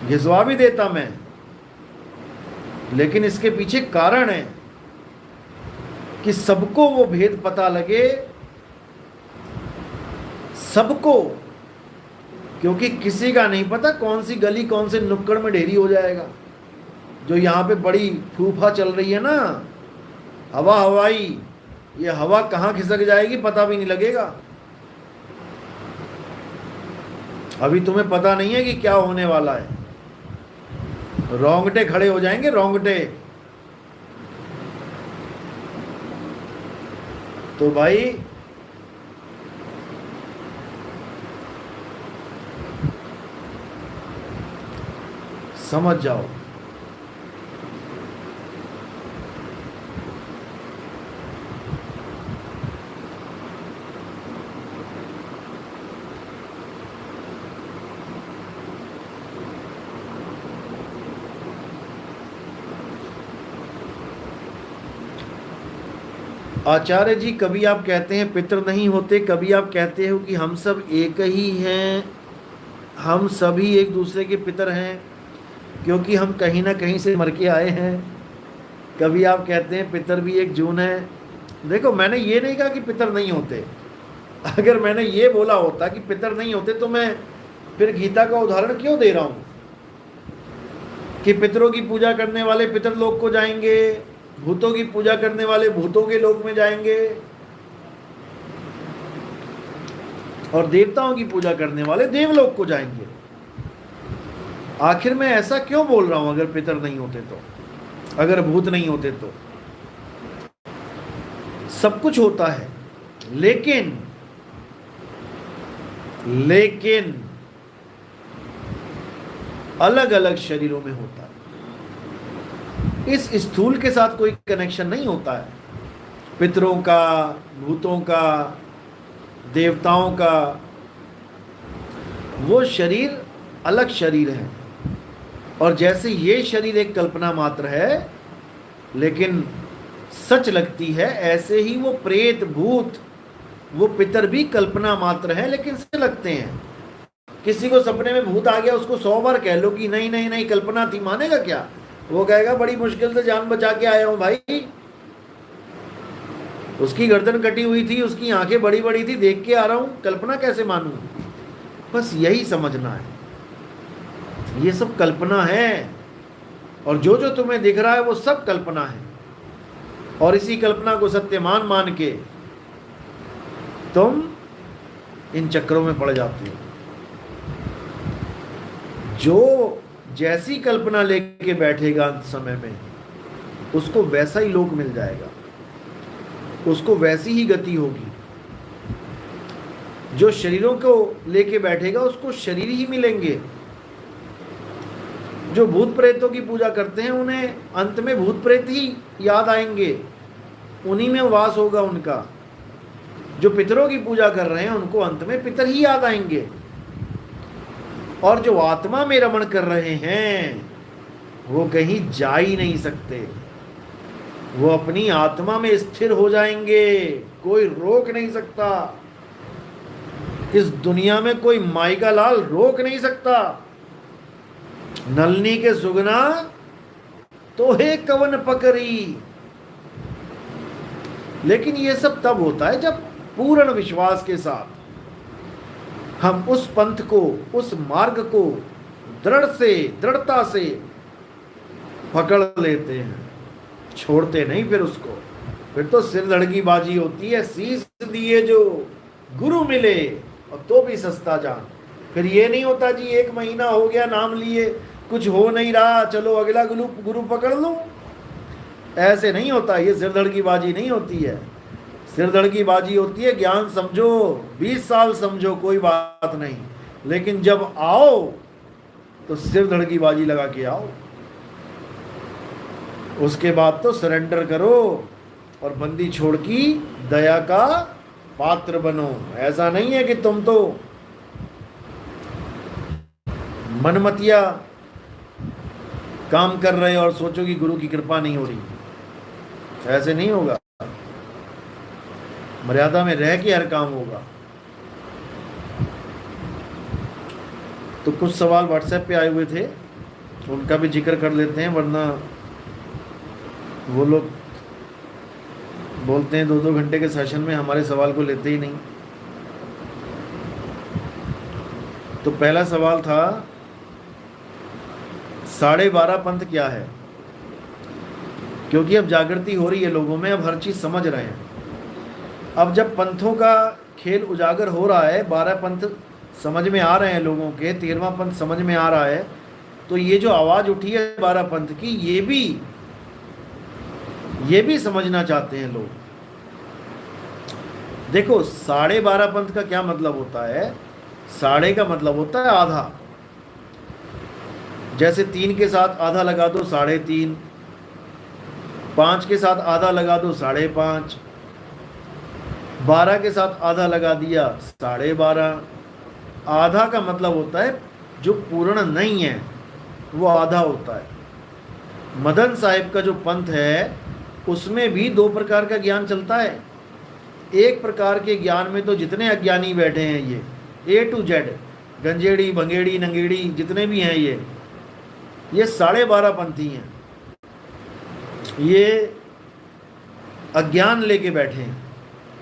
घिसवा भी देता मैं, लेकिन इसके पीछे कारण है कि सबको वो भेद पता लगे, सबको, क्योंकि किसी का नहीं पता कौन सी गली कौन से नुक्कड़ में ढेरी हो जाएगा। जो यहाँ पे बड़ी फूफा चल रही है ना, हवा हवाई, ये हवा कहाँ खिसक जाएगी पता भी नहीं लगेगा। अभी तुम्हें पता नहीं है कि क्या होने वाला है, रोंगटे खड़े हो जाएंगे, रोंगटे। तो भाई समझ जाओ। आचार्य जी, कभी आप कहते हैं पितर नहीं होते, कभी आप कहते हो कि हम सब एक ही हैं, हम सभी एक दूसरे के पितर हैं क्योंकि हम कहीं ना कहीं से मर के आए हैं। कभी आप कहते हैं पितर भी एक जून है। देखो, मैंने ये नहीं कहा कि पितर नहीं होते। अगर मैंने ये बोला होता कि पितर नहीं होते तो मैं फिर गीता का उदाहरण क्यों दे रहा हूं कि पितरों की पूजा करने वाले पितर लोक को जाएंगे, भूतों की पूजा करने वाले भूतों के लोक में जाएंगे, और देवताओं की पूजा करने वाले देवलोक को जाएंगे। आखिर मैं ऐसा क्यों बोल रहा हूं अगर पितर नहीं होते तो, अगर भूत नहीं होते तो? सब कुछ होता है, लेकिन अलग अलग शरीरों में होता है। इस स्थूल के साथ कोई कनेक्शन नहीं होता है, पितरों का, भूतों का, देवताओं का। वो शरीर अलग शरीर है, और जैसे ये शरीर एक कल्पना मात्र है लेकिन सच लगती है, ऐसे ही वो प्रेत, भूत, वो पितर भी कल्पना मात्र है लेकिन सच लगते हैं। किसी को सपने में भूत आ गया, उसको 100 बार कह लो कि नहीं नहीं नहीं कल्पना थी, मानेगा क्या? वो कहेगा बड़ी मुश्किल से जान बचा के आया हूं भाई, उसकी गर्दन कटी हुई थी, उसकी आंखें बड़ी बड़ी थी, देख के आ रहा हूं, कल्पना कैसे मानूं? बस यही समझना है, ये सब कल्पना है, और जो जो तुम्हें दिख रहा है वो सब कल्पना है। और इसी कल्पना को सत्य मान के तुम इन चक्रों में पड़ जाते हो। जो जैसी कल्पना लेके बैठेगा अंत समय में, उसको वैसा ही लोक मिल जाएगा, उसको वैसी ही गति होगी। जो शरीरों को लेके बैठेगा उसको शरीर ही मिलेंगे। जो भूत प्रेतों की पूजा करते हैं उन्हें अंत में भूत प्रेत ही याद आएंगे, उन्हीं में वास होगा उनका। जो पितरों की पूजा कर रहे हैं उनको अंत में पितर ही याद आएंगे। और जो आत्मा में रमण कर रहे हैं वो कहीं जा ही नहीं सकते, वो अपनी आत्मा में स्थिर हो जाएंगे, कोई रोक नहीं सकता। इस दुनिया में कोई माई का लाल रोक नहीं सकता। नलनी के सुगना तो है कवन पकड़ी। लेकिन ये सब तब होता है जब पूर्ण विश्वास के साथ हम उस पंथ को, उस मार्ग को दृढ़ता से पकड़ लेते हैं, छोड़ते नहीं फिर उसको। फिर तो सिर धड़की बाजी होती है, शीश दिए जो गुरु मिले और तो भी सस्ता जान। फिर ये नहीं होता जी 1 महीना हो गया नाम लिए, कुछ हो नहीं रहा, चलो अगला गुरु पकड़ लूं। ऐसे नहीं होता, ये सिर धड़की बाजी नहीं होती है। सिर धड़की बाजी होती है ज्ञान समझो, 20 साल समझो, कोई बात नहीं, लेकिन जब आओ तो सिर धड़की बाजी लगा के आओ। उसके बाद तो सरेंडर करो और बंदी छोड़ की दया का पात्र बनो। ऐसा नहीं है कि तुम तो काम कर रहे और सोचो कि गुरु की कृपा नहीं हो रही, ऐसे नहीं होगा। मर्यादा में रह के हर काम होगा। तो कुछ सवाल व्हाट्सएप पे आए हुए थे, उनका भी जिक्र कर लेते हैं, वरना वो लोग बोलते हैं 2-2 घंटे के सेशन में हमारे सवाल को लेते ही नहीं। तो पहला सवाल था 12.5 पंथ क्या है। क्योंकि अब जागृति हो रही है लोगों में, अब हर चीज़ समझ रहे हैं। अब जब पंथों का खेल उजागर हो रहा है, 12 पंथ समझ में आ रहे हैं लोगों के, 13वां पंथ समझ में आ रहा है, तो ये जो आवाज़ उठी है 12 पंथ की, ये भी समझना चाहते हैं लोग। देखो 12.5 पंथ का क्या मतलब होता है। साढ़े का मतलब होता है आधा। जैसे 3 के साथ आधा लगा दो 3.5, 5 के साथ आधा लगा दो 5.5, 12 के साथ आधा लगा दिया 12.5। आधा का मतलब होता है जो पूर्ण नहीं है, वो आधा होता है। मदन साहिब का जो पंथ है उसमें भी 2 प्रकार का ज्ञान चलता है। एक प्रकार के ज्ञान में तो जितने अज्ञानी बैठे हैं, ये A to Z, गंजेड़ी भंगेड़ी नंगेड़ी जितने भी हैं, ये 12.5 पंथी हैं। ये अज्ञान लेके बैठे हैं।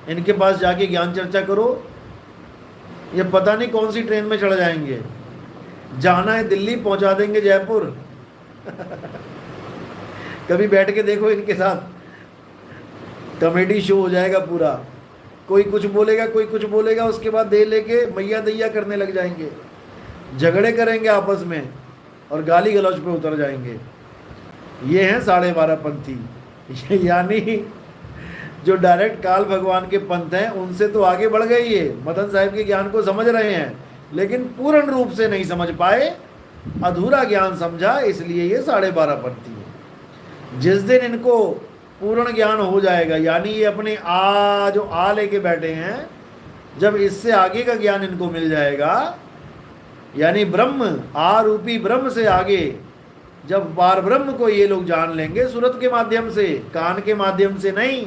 इनके पास जाके ज्ञान चर्चा करो, ये पता नहीं कौन सी ट्रेन में चढ़ जाएंगे। जाना है दिल्ली, पहुंचा देंगे जयपुर। कभी बैठ के देखो इनके साथ, कॉमेडी शो हो जाएगा पूरा। कोई कुछ बोलेगा, कोई कुछ बोलेगा, उसके बाद दे लेके मैया दैया करने लग जाएंगे, झगड़े करेंगे आपस में और गाली गलौज पे उतर जाएंगे। ये हैं 12.5 पंथी। यानी जो डायरेक्ट काल भगवान के पंथ हैं उनसे तो आगे बढ़ गए, ये मदन साहिब के ज्ञान को समझ रहे हैं, लेकिन पूर्ण रूप से नहीं समझ पाए, अधूरा ज्ञान समझा, इसलिए ये 12.5 पंथी है। जिस दिन इनको पूर्ण ज्ञान हो जाएगा, यानी ये अपने जो आ लेके बैठे हैं, जब इससे आगे का ज्ञान इनको मिल जाएगा, यानी ब्रह्म, रूपी ब्रह्म से आगे जब पार ब्रह्म को ये लोग जान लेंगे, सूरत के माध्यम से, कान के माध्यम से नहीं,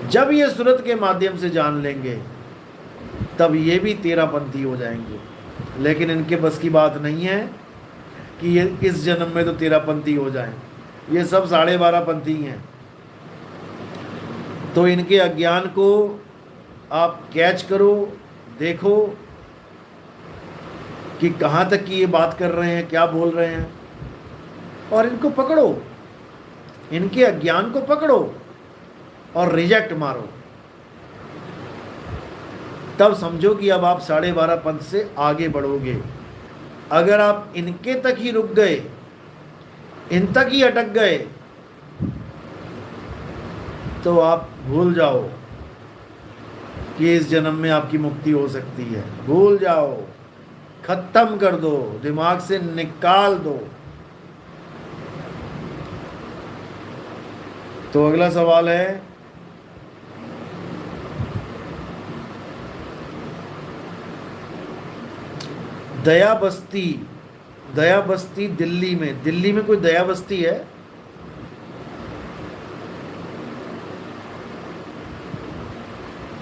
जब ये सूरत के माध्यम से जान लेंगे तब ये भी 13 पंथी हो जाएंगे। लेकिन इनके बस की बात नहीं है कि ये इस जन्म में तो 13 पंथी हो जाएं। ये सब 12.5 पंथी हैं। तो इनके अज्ञान को आप कैच करो, देखो कि कहाँ तक की ये बात कर रहे हैं, क्या बोल रहे हैं, और इनको पकड़ो, इनके अज्ञान को पकड़ो और रिजेक्ट मारो। तब समझो कि अब आप 12.5 पंथ से आगे बढ़ोगे। अगर आप इनके तक ही रुक गए, इन तक ही अटक गए, तो आप भूल जाओ कि इस जन्म में आपकी मुक्ति हो सकती है। भूल जाओ, खत्म कर दो, दिमाग से निकाल दो। तो अगला सवाल है, दया बस्ती। दया बस्ती दिल्ली में कोई दया बस्ती है?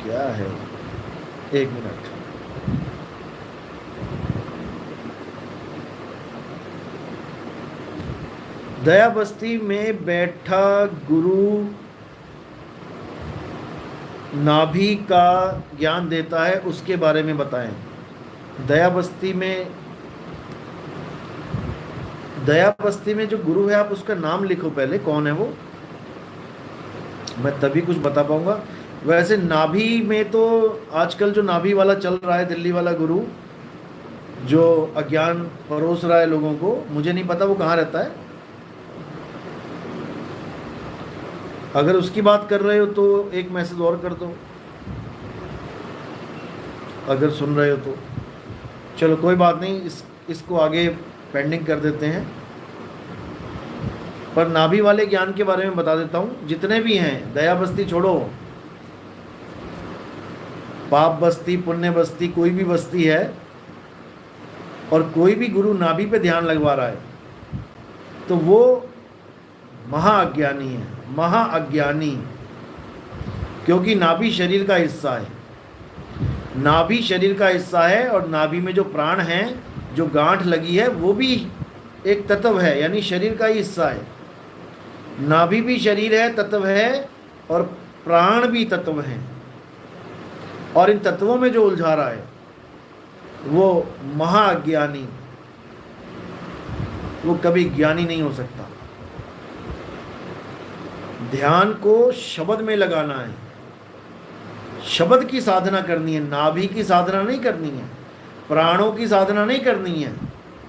क्या है? 1 मिनट। दया बस्ती में बैठा गुरु नाभि का ज्ञान देता है, उसके बारे में बताएं। दया बस्ती में जो गुरु है, आप उसका नाम लिखो पहले, कौन है वो, मैं तभी कुछ बता पाऊंगा। वैसे नाभि में तो आजकल जो नाभि वाला चल रहा है, दिल्ली वाला गुरु जो अज्ञान परोस रहा है लोगों को, मुझे नहीं पता वो कहाँ रहता है। अगर उसकी बात कर रहे हो तो एक मैसेज और कर दो, अगर सुन रहे हो तो। चलो कोई बात नहीं, इसको आगे पेंडिंग कर देते हैं। पर नाभि वाले ज्ञान के बारे में बता देता हूँ। जितने भी हैं, दया बस्ती छोड़ो, पाप बस्ती, पुण्य बस्ती, कोई भी बस्ती है, और कोई भी गुरु नाभि पे ध्यान लगवा रहा है तो वो महाअज्ञानी है, महाअज्ञानी। क्योंकि नाभि शरीर का हिस्सा है, नाभि शरीर का हिस्सा है, और नाभि में जो प्राण है, जो गांठ लगी है, वो भी एक तत्व है, यानी शरीर का ही हिस्सा है। नाभि भी शरीर है, तत्व है, और प्राण भी तत्व है। और इन तत्वों में जो उलझा रहा है वो महाअज्ञानी, वो कभी ज्ञानी नहीं हो सकता। ध्यान को शब्द में लगाना है, शब्द की साधना करनी है, नाभि की साधना नहीं करनी है, प्राणों की साधना नहीं करनी है,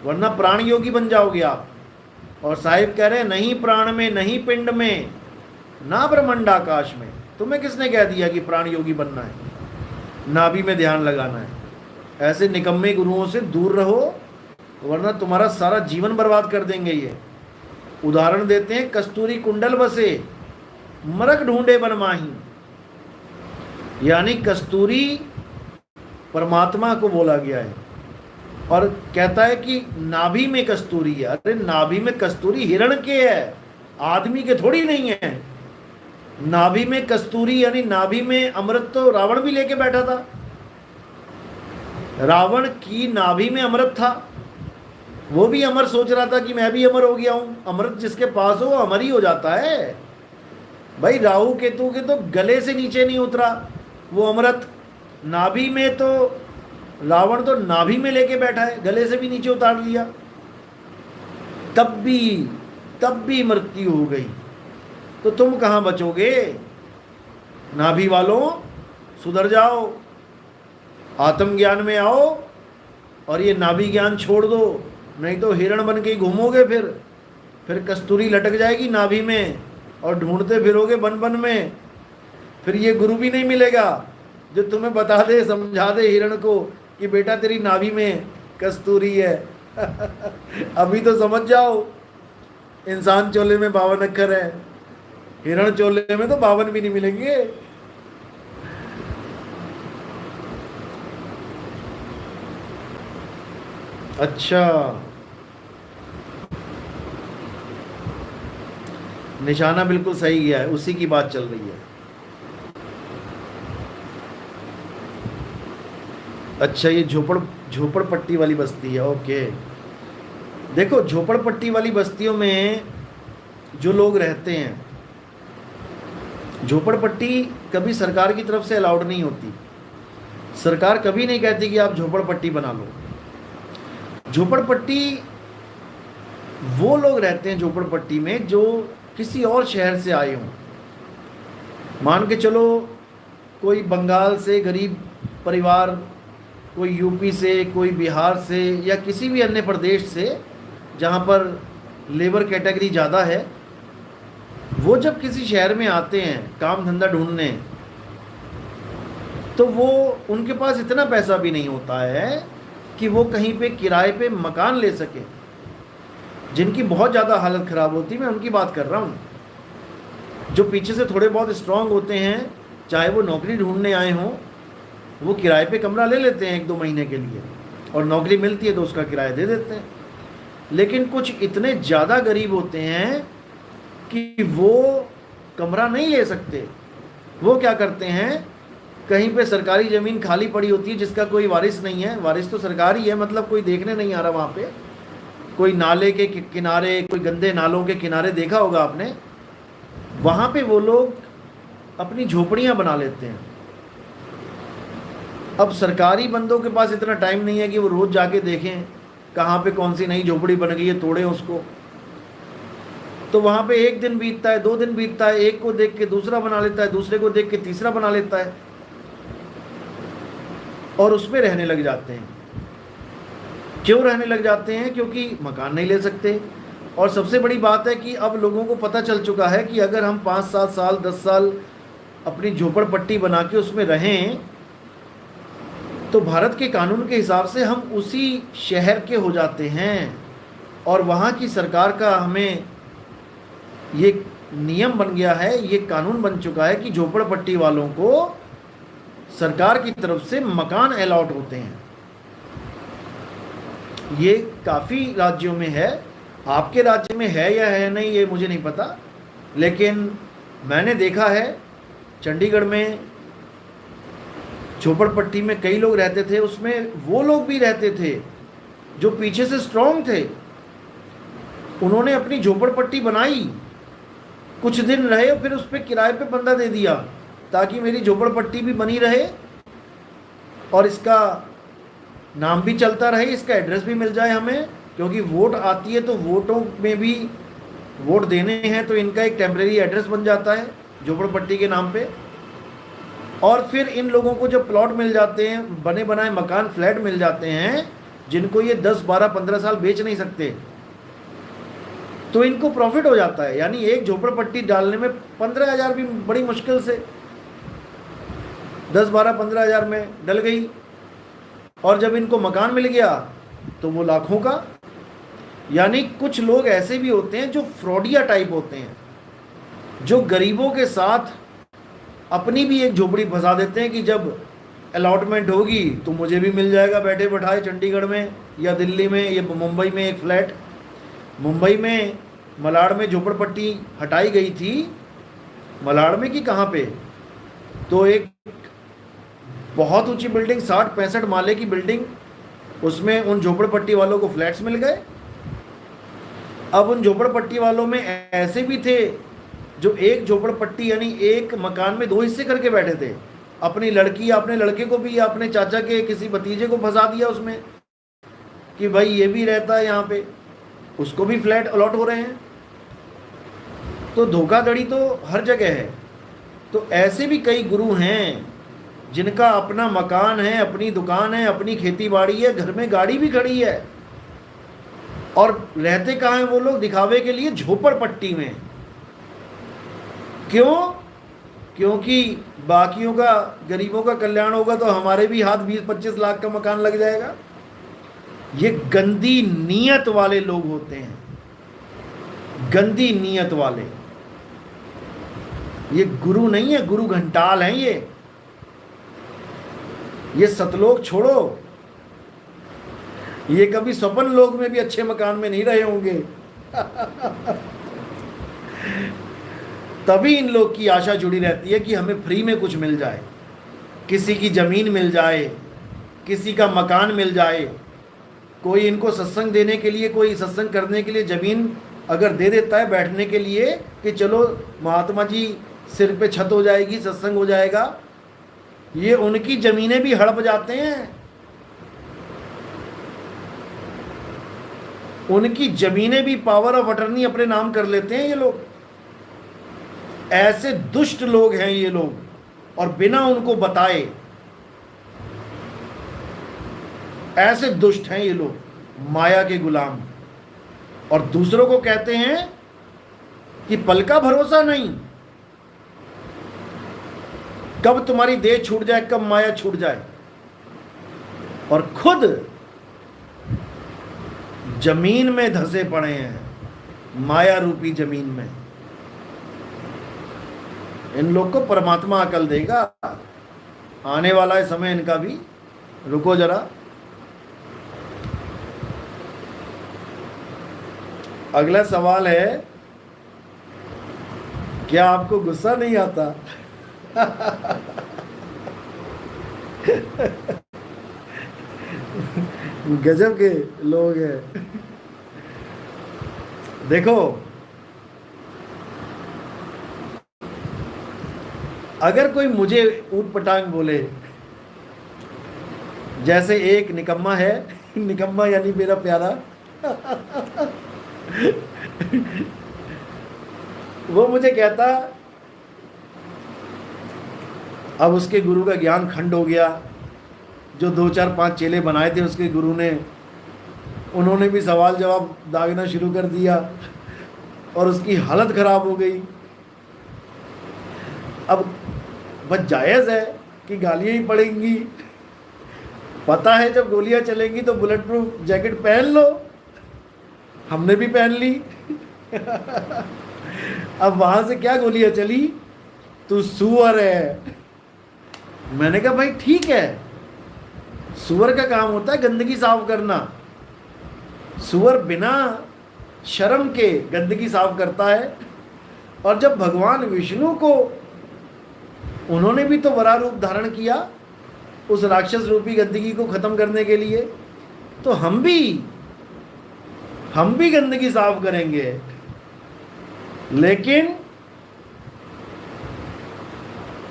वरना प्राण योगी बन जाओगे आप। और साहिब कह रहे हैं नहीं प्राण में, नहीं पिंड में, ना ब्रह्मांडाकाश में। तुम्हें किसने कह दिया कि प्राण योगी बनना है? नाभि में ध्यान लगाना है। ऐसे निकम्मे गुरुओं से दूर रहो, वरना तुम्हारा सारा जीवन बर्बाद कर देंगे ये। उदाहरण देते हैं, कस्तूरी कुंडल बसे मरक ढूंढे बन माही, यानी कस्तूरी परमात्मा को बोला गया है, और कहता है कि नाभि में कस्तूरी है। अरे नाभि में कस्तूरी हिरण के है, आदमी के थोड़ी नहीं है। नाभि में कस्तूरी यानी नाभि में अमृत तो रावण भी लेके बैठा था। रावण की नाभि में अमृत था, वो भी अमर सोच रहा था कि मैं भी अमर हो गया हूं। अमृत जिसके पास हो वो अमर ही हो जाता है भाई। राहु केतु के तो गले से नीचे नहीं उतरा वो अमृत, नाभि में तो रावण तो नाभि में लेके बैठा है, गले से भी नीचे उतार लिया, तब भी मृत्यु हो गई। तो तुम कहां बचोगे? नाभि वालों सुधर जाओ, आत्मज्ञान में आओ, और ये नाभि ज्ञान छोड़ दो, नहीं तो हिरण बन के ही घूमोगे। फिर कस्तूरी लटक जाएगी नाभि में और ढूंढते फिरोगे बन बन में। फिर ये गुरु भी नहीं मिलेगा जो तुम्हें बता दे, समझा दे हिरण को कि बेटा तेरी नाभि में कस्तूरी है। अभी तो समझ जाओ, इंसान चोले में 52 अक्षर है, हिरण चोले में तो 52 भी नहीं मिलेंगे। अच्छा, निशाना बिल्कुल सही गया है, उसी की बात चल रही है। अच्छा, ये झोपड़पट्टी वाली बस्ती है, ओके। देखो, झोपड़पट्टी वाली बस्तियों में जो लोग रहते हैं, झोपड़पट्टी कभी सरकार की तरफ से अलाउड नहीं होती। सरकार कभी नहीं कहती कि आप झोपड़पट्टी बना लो। झोपड़पट्टी वो लोग रहते हैं झोपड़पट्टी में जो किसी और शहर से आए हों। मान के चलो कोई बंगाल से गरीब परिवार, कोई यूपी से, कोई बिहार से, या किसी भी अन्य प्रदेश से जहाँ पर लेबर कैटेगरी ज़्यादा है, वो जब किसी शहर में आते हैं काम धंधा ढूंढने, तो वो उनके पास इतना पैसा भी नहीं होता है कि वो कहीं पे किराए पे मकान ले सके। जिनकी बहुत ज़्यादा हालत ख़राब होती है, मैं उनकी बात कर रहा हूँ। जो पीछे से थोड़े बहुत स्ट्रांग होते हैं, चाहे वो नौकरी ढूंढने आए हों, वो किराए पे कमरा ले लेते हैं 1-2 महीने के लिए, और नौकरी मिलती है तो उसका किराया दे देते हैं। लेकिन कुछ इतने ज़्यादा गरीब होते हैं कि वो कमरा नहीं ले सकते। वो क्या करते हैं, कहीं पे सरकारी ज़मीन खाली पड़ी होती है जिसका कोई वारिस नहीं है, वारिस तो सरकारी है, मतलब कोई देखने नहीं आ रहा वहाँ पे, कोई नाले के किनारे, कोई गंदे नालों के किनारे देखा होगा आपने, वहाँ पे वो लोग अपनी झोपड़ियाँ बना लेते हैं। अब सरकारी बंदों के पास इतना टाइम नहीं है कि वो रोज़ जाके देखें कहाँ पे कौन सी नई झोपड़ी बन गई है, तोड़ें उसको। तो वहाँ पे 1 दिन बीतता है, 2 दिन बीतता है, एक को देख के दूसरा बना लेता है, दूसरे को देख के तीसरा बना लेता है, और उसमें रहने लग जाते हैं। क्यों रहने लग जाते हैं? क्योंकि मकान नहीं ले सकते। और सबसे बड़ी बात है कि अब लोगों को पता चल चुका है कि अगर हम 5-7 साल 10 साल अपनी झोपड़पट्टी बना के उसमें रहें, तो भारत के कानून के हिसाब से हम उसी शहर के हो जाते हैं, और वहाँ की सरकार का हमें ये नियम बन गया है, ये कानून बन चुका है कि झोपड़पट्टी वालों को सरकार की तरफ से मकान अलॉट होते हैं। ये काफ़ी राज्यों में है। आपके राज्य में है या है नहीं ये मुझे नहीं पता, लेकिन मैंने देखा है चंडीगढ़ में झोपड़पट्टी में कई लोग रहते थे, उसमें वो लोग भी रहते थे जो पीछे से स्ट्रांग थे। उन्होंने अपनी झोपड़पट्टी बनाई, कुछ दिन रहे और फिर उस पर किराए पे बंदा दे दिया ताकि मेरी झोपड़पट्टी भी बनी रहे और इसका नाम भी चलता रहे, इसका एड्रेस भी मिल जाए हमें, क्योंकि वोट आती है तो वोटों में भी वोट देने हैं तो इनका एक टेम्परेरी एड्रेस बन जाता है झोपड़पट्टी के नाम पे। और फिर इन लोगों को जब प्लॉट मिल जाते हैं, बने बनाए मकान फ्लैट मिल जाते हैं जिनको ये 10, 12, 15 साल बेच नहीं सकते, तो इनको प्रॉफिट हो जाता है। यानी एक झोपड़पट्टी डालने में 15,000 भी बड़ी मुश्किल से 10, 12, 15,000 में डल गई, और जब इनको मकान मिल गया तो वो लाखों का। यानी कुछ लोग ऐसे भी होते हैं जो फ्रॉडिया टाइप होते हैं, जो गरीबों के साथ अपनी भी एक झोपड़ी फंसा देते हैं कि जब अलॉटमेंट होगी तो मुझे भी मिल जाएगा बैठे बैठाए चंडीगढ़ में या दिल्ली में या मुंबई में एक फ्लैट। मुंबई में मलाड में झोपड़पट्टी हटाई गई थी, मलाड में कि कहाँ पे, तो एक बहुत ऊंची बिल्डिंग 60-65 माले की बिल्डिंग, उसमें उन झोपड़पट्टी वालों को फ्लैट्स मिल गए। अब उन झोपड़पट्टी वालों में ऐसे भी थे जो एक झोपड़पट्टी यानी एक मकान में 2 हिस्से करके बैठे थे, अपनी लड़की या अपने लड़के को भी या अपने चाचा के किसी भतीजे को फंसा दिया उसमें कि भाई ये भी रहता है यहाँ पे, उसको भी फ्लैट अलॉट हो रहे हैं। तो धोखाधड़ी तो हर जगह है। तो ऐसे भी कई गुरु हैं जिनका अपना मकान है, अपनी दुकान है, अपनी खेती बाड़ी है, घर में गाड़ी भी खड़ी है, और रहते कहाँ हैं वो लोग? दिखावे के लिए झोपड़पट्टी में। क्यों? क्योंकि बाकियों का, गरीबों का कल्याण होगा तो हमारे भी हाथ 20-25 लाख का मकान लग जाएगा। ये गंदी नीयत वाले लोग होते हैं, गंदी नीयत वाले। ये गुरु नहीं है, गुरु घंटाल हैं ये सतलोक छोड़ो, ये कभी स्वप्न लोक में भी अच्छे मकान में नहीं रहे होंगे। तभी इन लोग की आशा जुड़ी रहती है कि हमें फ्री में कुछ मिल जाए, किसी की जमीन मिल जाए, किसी का मकान मिल जाए, कोई इनको सत्संग देने के लिए, कोई सत्संग करने के लिए जमीन अगर दे देता है बैठने के लिए कि चलो महात्मा जी सिर पे छत हो जाएगी, सत्संग हो जाएगा, ये उनकी जमीनें भी हड़प जाते हैं। उनकी जमीनें भी पावर ऑफ अटर्नी अपने नाम कर लेते हैं ये लोग। ऐसे दुष्ट लोग हैं ये लोग, और बिना उनको बताए ऐसे दुष्ट हैं ये लोग, माया के गुलाम। और दूसरों को कहते हैं कि पल का भरोसा नहीं, कब तुम्हारी देह छूट जाए, कब माया छूट जाए, और खुद जमीन में धंसे पड़े हैं, माया रूपी जमीन में। इन लोग को परमात्मा अकल देगा, आने वाला है समय इनका भी, रुको जरा। अगला सवाल है, क्या आपको गुस्सा नहीं आता? गजब के लोग हैं। देखो, अगर कोई मुझे ऊट पटांग बोले, जैसे एक निकम्मा है, निकम्मा यानी मेरा प्यारा, वो मुझे कहता, अब उसके गुरु का ज्ञान खंड हो गया, जो 2, 4, 5 चेले बनाए थे उसके गुरु ने, उन्होंने भी सवाल जवाब दागना शुरू कर दिया और उसकी हालत खराब हो गई। अब बस जायज़ है कि गालियाँ ही पड़ेंगी, पता है जब गोलियां चलेंगी तो बुलेट प्रूफ जैकेट पहन लो, हमने भी पहन ली। अब वहां से क्या गोलियां चली, तू सुअर है। मैंने कहा भाई ठीक है, सुअर का काम होता है गंदगी साफ करना, सुअर बिना शर्म के गंदगी साफ करता है, और जब भगवान विष्णु को, उन्होंने भी तो वराह रूप धारण किया उस राक्षस रूपी गंदगी को खत्म करने के लिए, तो हम भी गंदगी साफ करेंगे, लेकिन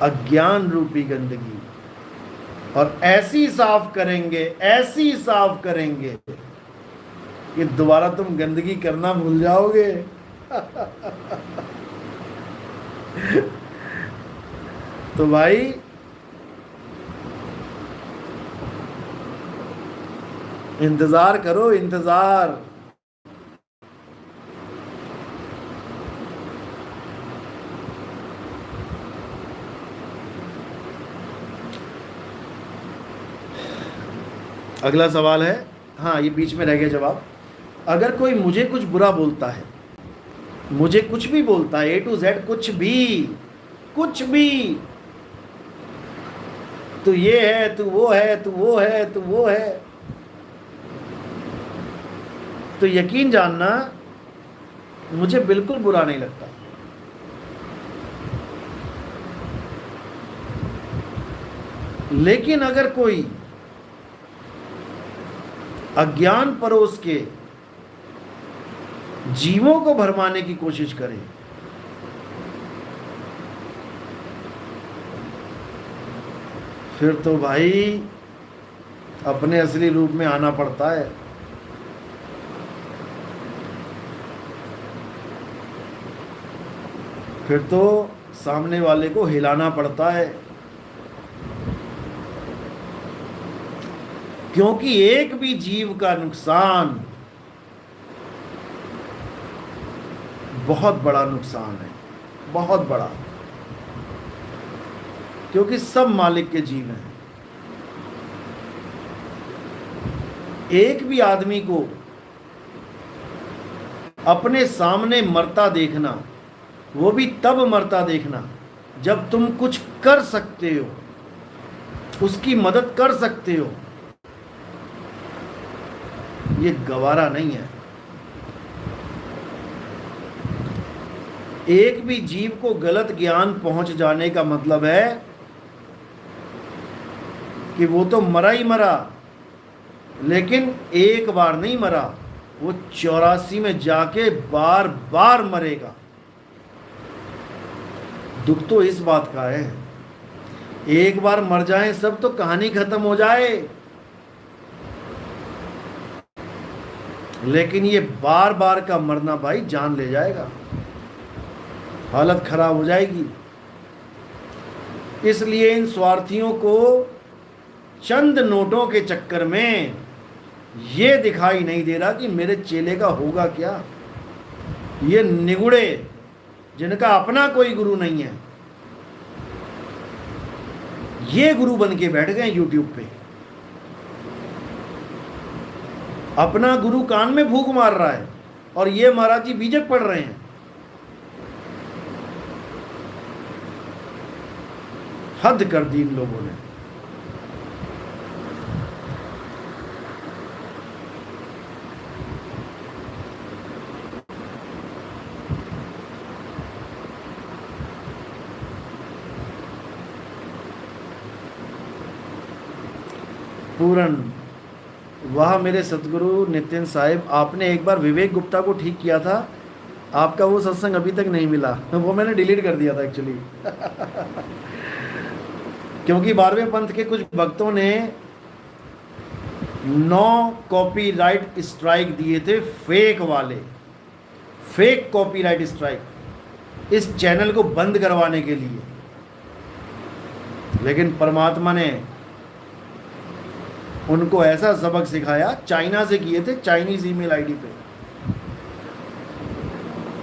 अज्ञान रूपी गंदगी, और ऐसी साफ करेंगे कि दोबारा तुम गंदगी करना भूल जाओगे। तो भाई इंतजार करो, इंतजार। अगला सवाल है, हाँ ये बीच में रह गया जवाब। अगर कोई मुझे कुछ बुरा बोलता है, मुझे कुछ भी बोलता है, A to Z कुछ भी, तू ये है, तू वो है, तू वो है, तू वो है, तो यकीन जानना मुझे बिल्कुल बुरा नहीं लगता। लेकिन अगर कोई अज्ञान परोस के जीवों को भरमाने की कोशिश करे, फिर तो भाई अपने असली रूप में आना पड़ता है। फिर तो सामने वाले को हिलाना पड़ता है, क्योंकि एक भी जीव का नुकसान बहुत बड़ा नुकसान है, बहुत बड़ा, क्योंकि सब मालिक के जीव हैं। एक भी आदमी को अपने सामने मरता देखना, वो भी तब मरता देखना जब तुम कुछ कर सकते हो, उसकी मदद कर सकते हो, ये गवारा नहीं है। एक भी जीव को गलत ज्ञान पहुंच जाने का मतलब है कि वो तो मरा ही मरा, लेकिन एक बार नहीं मरा, वो 84 में जाके बार बार मरेगा। दुख तो इस बात का है, एक बार मर जाए सब तो कहानी खत्म हो जाए, लेकिन ये बार बार का मरना भाई जान ले जाएगा, हालत खराब हो जाएगी। इसलिए इन स्वार्थियों को चंद नोटों के चक्कर में ये दिखाई नहीं दे रहा कि मेरे चेले का होगा क्या। ये निगुड़े जिनका अपना कोई गुरु नहीं है, ये गुरु बन के बैठ गए यूट्यूब पे। अपना गुरु कान में फूंक मार रहा है और ये महाराज जी बीजक पढ़ रहे हैं। हद कर दी इन लोगों ने। पूरन, वाह मेरे सतगुरु नितिन साहिब, आपने एक बार विवेक गुप्ता को ठीक किया था, आपका वो सत्संग अभी तक नहीं मिला। वो मैंने डिलीट कर दिया था एक्चुअली। क्योंकि 12वें पंथ के कुछ भक्तों ने 9 कॉपीराइट स्ट्राइक दिए थे, फेक वाले, फेक कॉपीराइट स्ट्राइक, इस चैनल को बंद करवाने के लिए। लेकिन परमात्मा ने उनको ऐसा सबक सिखाया, चाइना से किए थे, चाइनीज ईमेल आईडी पे,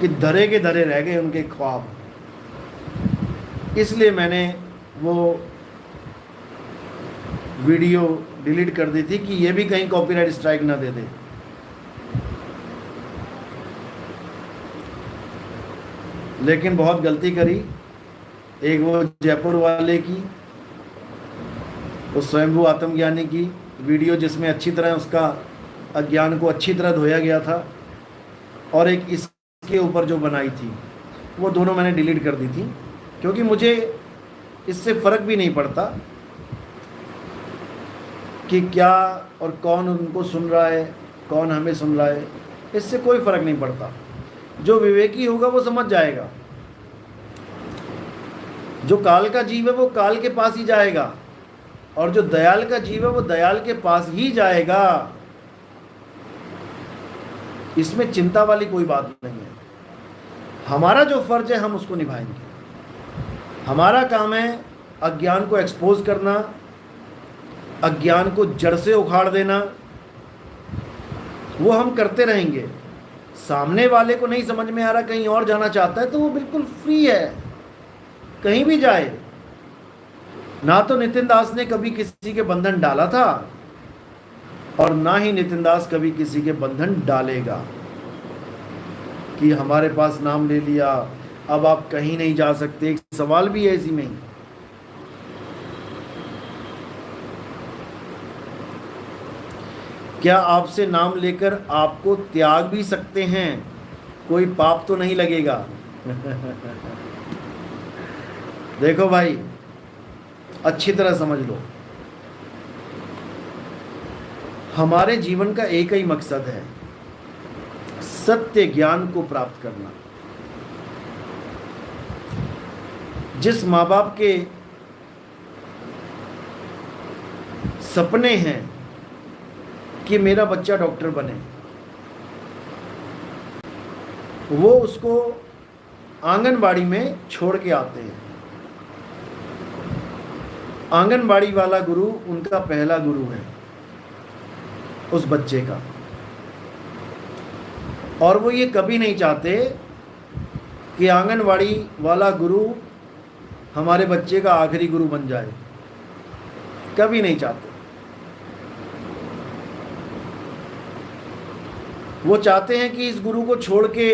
कि धरे के धरे रह गए उनके ख्वाब। इसलिए मैंने वो वीडियो डिलीट कर दी थी कि ये भी कहीं कॉपीराइट स्ट्राइक ना दे दे। लेकिन बहुत गलती करी, एक वो जयपुर वाले की, वो स्वयंभू आत्मज्ञानी की वीडियो, जिसमें अच्छी तरह उसका अज्ञान को अच्छी तरह धोया गया था, और एक इसके ऊपर जो बनाई थी वो दोनों मैंने डिलीट कर दी थी, क्योंकि मुझे इससे फ़र्क भी नहीं पड़ता कि क्या और कौन उनको सुन रहा है, कौन हमें सुन रहा है, इससे कोई फ़र्क नहीं पड़ता। जो विवेकी होगा वो समझ जाएगा। जो काल का जीव है वो काल के पास ही जाएगा, और जो दयाल का जीव है वो दयाल के पास ही जाएगा। इसमें चिंता वाली कोई बात नहीं है। हमारा जो फर्ज है हम उसको निभाएंगे। हमारा काम है अज्ञान को एक्सपोज करना, अज्ञान को जड़ से उखाड़ देना, वो हम करते रहेंगे। सामने वाले को नहीं समझ में आ रहा, कहीं और जाना चाहता है, तो वो बिल्कुल फ्री है, कहीं भी जाए। ना तो नितिन दास ने कभी किसी के बंधन डाला था, और ना ही नितिन दास कभी किसी के बंधन डालेगा कि हमारे पास नाम ले लिया अब आप कहीं नहीं जा सकते। एक सवाल भी है इसी में ही। क्या आपसे नाम लेकर आपको त्याग भी सकते हैं? कोई पाप तो नहीं लगेगा। देखो भाई, अच्छी तरह समझ लो, हमारे जीवन का एक ही मकसद है, सत्य ज्ञान को प्राप्त करना। जिस माँ बाप के सपने हैं कि मेरा बच्चा डॉक्टर बने, वो उसको आंगनबाड़ी में छोड़ के आते हैं। आंगनबाड़ी वाला गुरु उनका पहला गुरु है उस बच्चे का, और वो ये कभी नहीं चाहते कि आंगनबाड़ी वाला गुरु हमारे बच्चे का आखिरी गुरु बन जाए, कभी नहीं चाहते। वो चाहते हैं कि इस गुरु को छोड़ के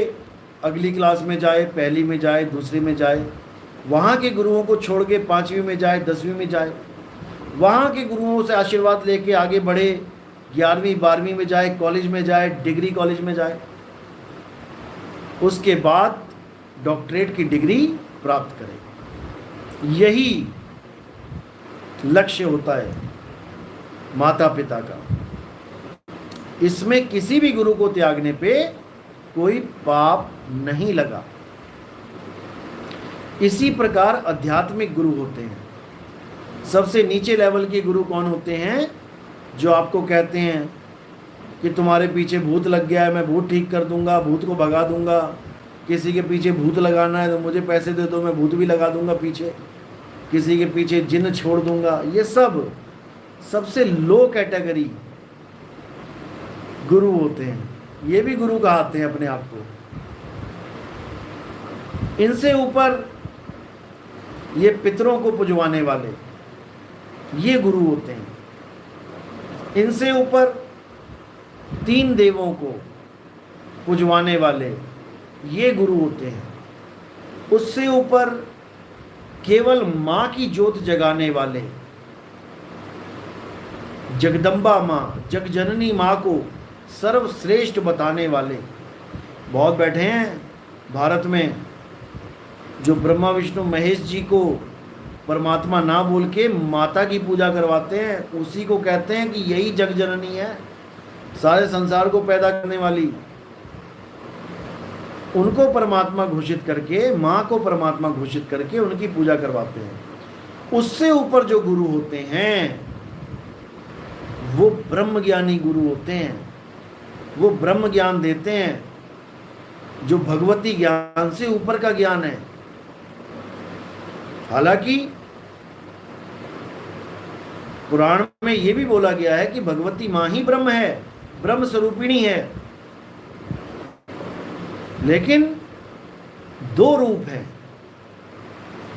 अगली क्लास में जाए, पहली में जाए, दूसरी में जाए, वहाँ के गुरुओं को छोड़ के 5वीं में जाए, 10वीं में जाए, वहाँ के गुरुओं से आशीर्वाद लेके आगे बढ़े, 11वीं 12वीं में जाए, कॉलेज में जाए, डिग्री कॉलेज में जाए, उसके बाद डॉक्टरेट की डिग्री प्राप्त करे। यही लक्ष्य होता है माता पिता का। इसमें किसी भी गुरु को त्यागने पे कोई पाप नहीं लगा। इसी प्रकार आध्यात्मिक गुरु होते हैं। सबसे नीचे लेवल के गुरु कौन होते हैं? जो आपको कहते हैं कि तुम्हारे पीछे भूत लग गया है, मैं भूत ठीक कर दूंगा, भूत को भगा दूंगा। किसी के पीछे भूत लगाना है तो मुझे पैसे दे दो, मैं भूत भी लगा दूंगा पीछे। किसी के पीछे जिन्न छोड़ दूंगा। ये सब सबसे लो कैटेगरी गुरु होते हैं। ये भी गुरु कहते हैं अपने आप को। इनसे ऊपर ये पितरों को पुजवाने वाले, ये गुरु होते हैं। इनसे ऊपर 3 देवों को पुजवाने वाले, ये गुरु होते हैं। उससे ऊपर केवल माँ की ज्योत जगाने वाले, जगदम्बा माँ, जगजननी माँ को सर्वश्रेष्ठ बताने वाले बहुत बैठे हैं भारत में, जो ब्रह्मा विष्णु महेश जी को परमात्मा ना बोल के माता की पूजा करवाते हैं। उसी को कहते हैं कि यही जगजननी है, सारे संसार को पैदा करने वाली। उनको परमात्मा घोषित करके, माँ को परमात्मा घोषित करके उनकी पूजा करवाते हैं। उससे ऊपर जो गुरु होते हैं वो ब्रह्म ज्ञानी गुरु होते हैं। वो ब्रह्म ज्ञान देते हैं, जो भगवती ज्ञान से ऊपर का ज्ञान है। हालांकि पुराण में यह भी बोला गया है कि भगवती माँ ही ब्रह्म है, ब्रह्म स्वरूपिणी है। लेकिन 2 रूप हैं,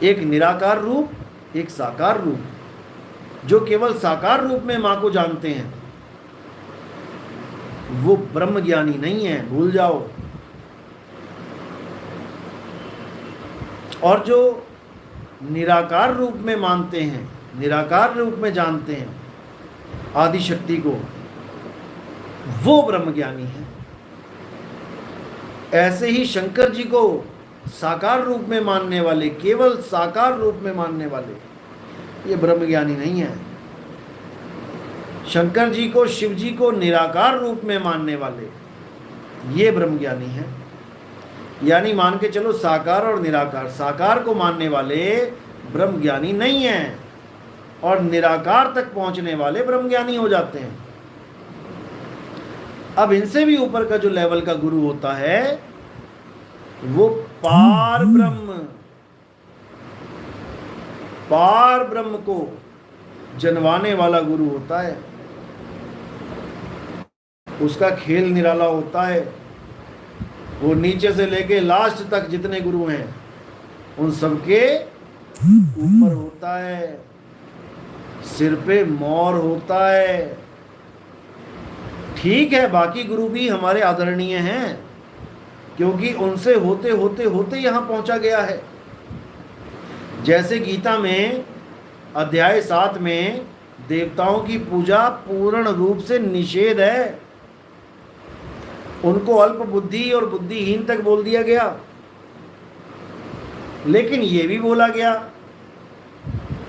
एक निराकार रूप, एक साकार रूप। जो केवल साकार रूप में माँ को जानते हैं वो ब्रह्म ज्ञानी नहीं है, भूल जाओ। और जो निराकार रूप में मानते हैं, निराकार रूप में जानते हैं आदि शक्ति को, वो ब्रह्मज्ञानी है। ऐसे ही शंकर जी को साकार रूप में मानने वाले, केवल साकार रूप में मानने वाले, ये ब्रह्मज्ञानी नहीं है। शंकर जी को, शिव जी को निराकार रूप में मानने वाले, ये ब्रह्मज्ञानी है। यानी मान के चलो साकार और निराकार, साकार को मानने वाले ब्रह्मज्ञानी नहीं हैं, और निराकार तक पहुंचने वाले ब्रह्मज्ञानी हो जाते हैं। अब इनसे भी ऊपर का जो लेवल का गुरु होता है वो पार ब्रह्म, पार ब्रह्म को जनवाने वाला गुरु होता है। उसका खेल निराला होता है। वो नीचे से लेके लास्ट तक जितने गुरु हैं उन सबके ऊपर होता है, सिर पे मोर होता है। ठीक है, बाकी गुरु भी हमारे आदरणीय हैं, क्योंकि उनसे होते होते होते यहां पहुंचा गया है। जैसे गीता में अध्याय 7 में देवताओं की पूजा पूर्ण रूप से निषेध है, उनको अल्प बुद्धि और बुद्धिहीन तक बोल दिया गया। लेकिन ये भी बोला गया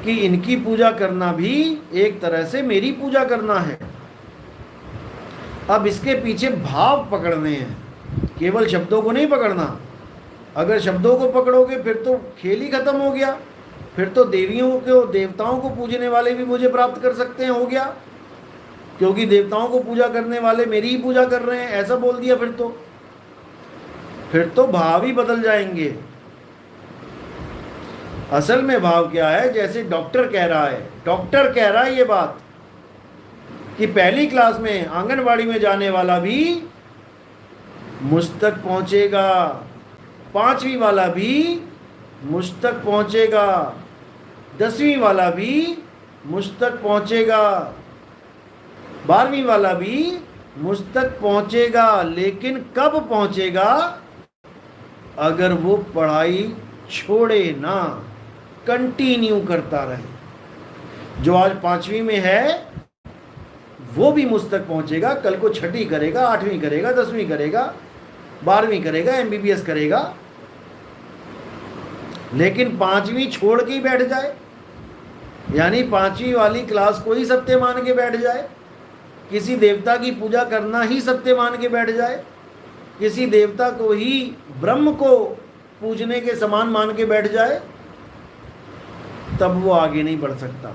कि इनकी पूजा करना भी एक तरह से मेरी पूजा करना है। अब इसके पीछे भाव पकड़ने हैं, केवल शब्दों को नहीं पकड़ना। अगर शब्दों को पकड़ोगे फिर तो खेल ही खत्म हो गया। फिर तो देवियों को, देवताओं को पूजने वाले भी मुझे प्राप्त कर सकते हैं, हो गया, क्योंकि देवताओं को पूजा करने वाले मेरी ही पूजा कर रहे हैं, ऐसा बोल दिया। फिर तो भाव ही बदल जाएंगे। असल में भाव क्या है, जैसे डॉक्टर कह रहा है, डॉक्टर कह रहा है ये बात कि पहली क्लास में आंगनवाड़ी में जाने वाला भी मुझ तक पहुंचेगा, 5वीं वाला भी मुझ तक पहुंचेगा, 10वीं वाला भी मुझ तक पहुंचेगा, 12वीं वाला भी मुझ तक पहुंचेगा। लेकिन कब पहुंचेगा? अगर वो पढ़ाई छोड़े ना, कंटिन्यू करता रहे। जो आज 5वीं में है वो भी मुझ तक पहुंचेगा, कल को 6ठी करेगा, 8वीं करेगा, 10वीं करेगा, 12वीं करेगा, MBBS करेगा। लेकिन 5वीं छोड़ के ही बैठ जाए, यानी 5वीं वाली क्लास को ही सत्य मान के बैठ जाए, किसी देवता की पूजा करना ही सत्य मान के बैठ जाए, किसी देवता को ही ब्रह्म को पूजने के समान मान के बैठ जाए, तब वो आगे नहीं बढ़ सकता।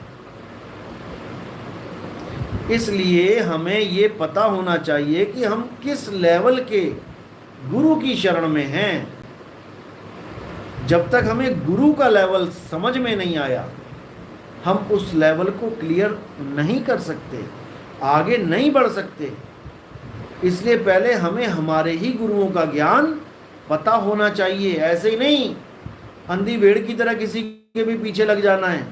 इसलिए हमें ये पता होना चाहिए कि हम किस लेवल के गुरु की शरण में हैं। जब तक हमें गुरु का लेवल समझ में नहीं आया, हम उस लेवल को क्लियर नहीं कर सकते, आगे नहीं बढ़ सकते। इसलिए पहले हमें हमारे ही गुरुओं का ज्ञान पता होना चाहिए। ऐसे ही नहीं अंधी भेड़ की तरह किसी के भी पीछे लग जाना है।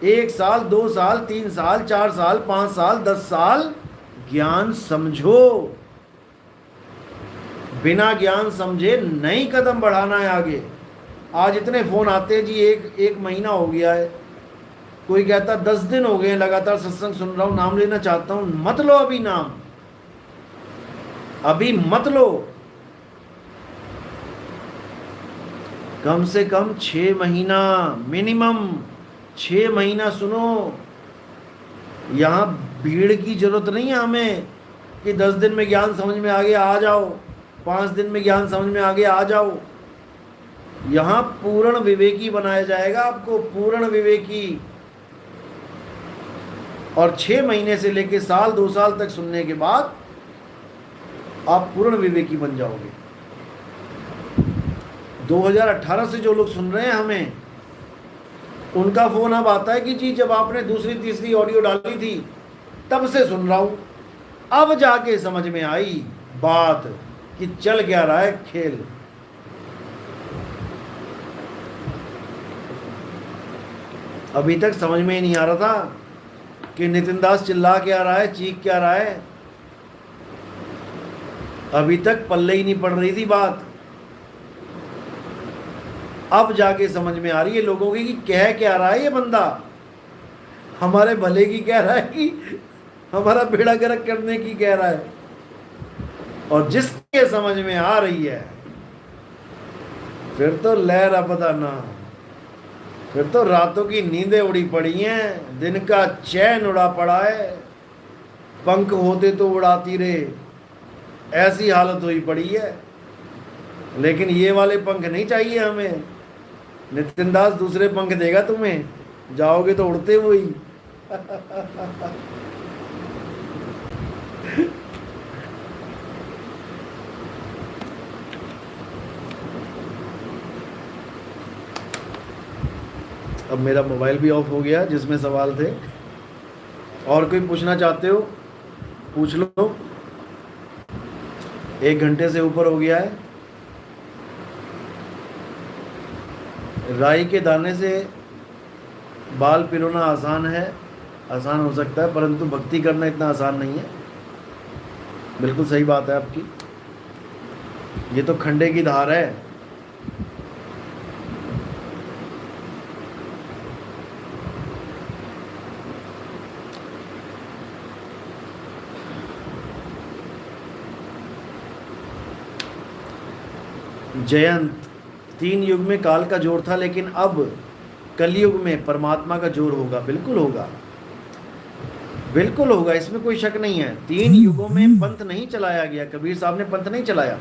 1 साल, 2 साल, 3 साल, 4 साल, 5 साल, 10 साल ज्ञान समझो। बिना ज्ञान समझे नई कदम बढ़ाना है आगे। आज इतने फोन आते हैं जी, एक महीना हो गया है, कोई कहता 10 दिन हो गए लगातार सत्संग सुन रहा हूं, नाम लेना चाहता हूं। मत लो अभी नाम, अभी मत लो। कम से कम 6 महीना, मिनिमम 6 महीना सुनो। यहां भीड़ की जरूरत नहीं है हमें कि 10 दिन में ज्ञान समझ में आ गया आ जाओ, 5 दिन में ज्ञान समझ में आ गया आ जाओ। यहां पूर्ण विवेकी बनाया जाएगा आपको, पूर्ण विवेकी। और 6 महीने से लेकर साल 2 साल तक सुनने के बाद आप पूर्ण विवेकी बन जाओगे। 2018 से जो लोग सुन रहे हैं हमें, उनका फोन अब आता है कि जी जब आपने दूसरी तीसरी ऑडियो डाली थी तब से सुन रहा हूं, अब जाके समझ में आई बात कि चल क्या रहा है खेल। अभी तक समझ में ही नहीं आ रहा था कि नितिन दास चिल्ला क्या रहा है, चीख क्या रहा है। अभी तक पल्ले ही नहीं पड़ रही थी बात। अब जाके समझ में आ रही है लोगों की कि कह क्या रहा है ये बंदा, हमारे भले की कह रहा है कि हमारा बेड़ा गर्क करने की कह रहा है। और जिसके समझ में आ रही है फिर तो लहर अपदाना, फिर तो रातों की नींदें उड़ी पड़ी हैं, दिन का चैन उड़ा पड़ा है। पंख होते तो उड़ाती रहे, ऐसी हालत हुई पड़ी है। लेकिन ये वाले पंख नहीं चाहिए हमें। नितिन दास दूसरे पंख देगा तुम्हें, जाओगे तो उड़ते हुए ही। अब मेरा मोबाइल भी ऑफ हो गया जिसमें सवाल थे। और कोई पूछना चाहते हो पूछ लो। 1 घंटे से ऊपर हो गया है। राई के दाने से बाल पिरोना आसान है, आसान हो सकता है, परंतु भक्ति करना इतना आसान नहीं है। बिल्कुल सही बात है आपकी। ये तो खंडे की धार है। जयंत, 3 युग में काल का जोर था, लेकिन अब कलयुग में परमात्मा का जोर होगा। बिल्कुल होगा, बिल्कुल होगा, इसमें कोई शक नहीं है। 3 युगों में पंथ नहीं चलाया गया, कबीर साहब ने पंथ नहीं चलाया,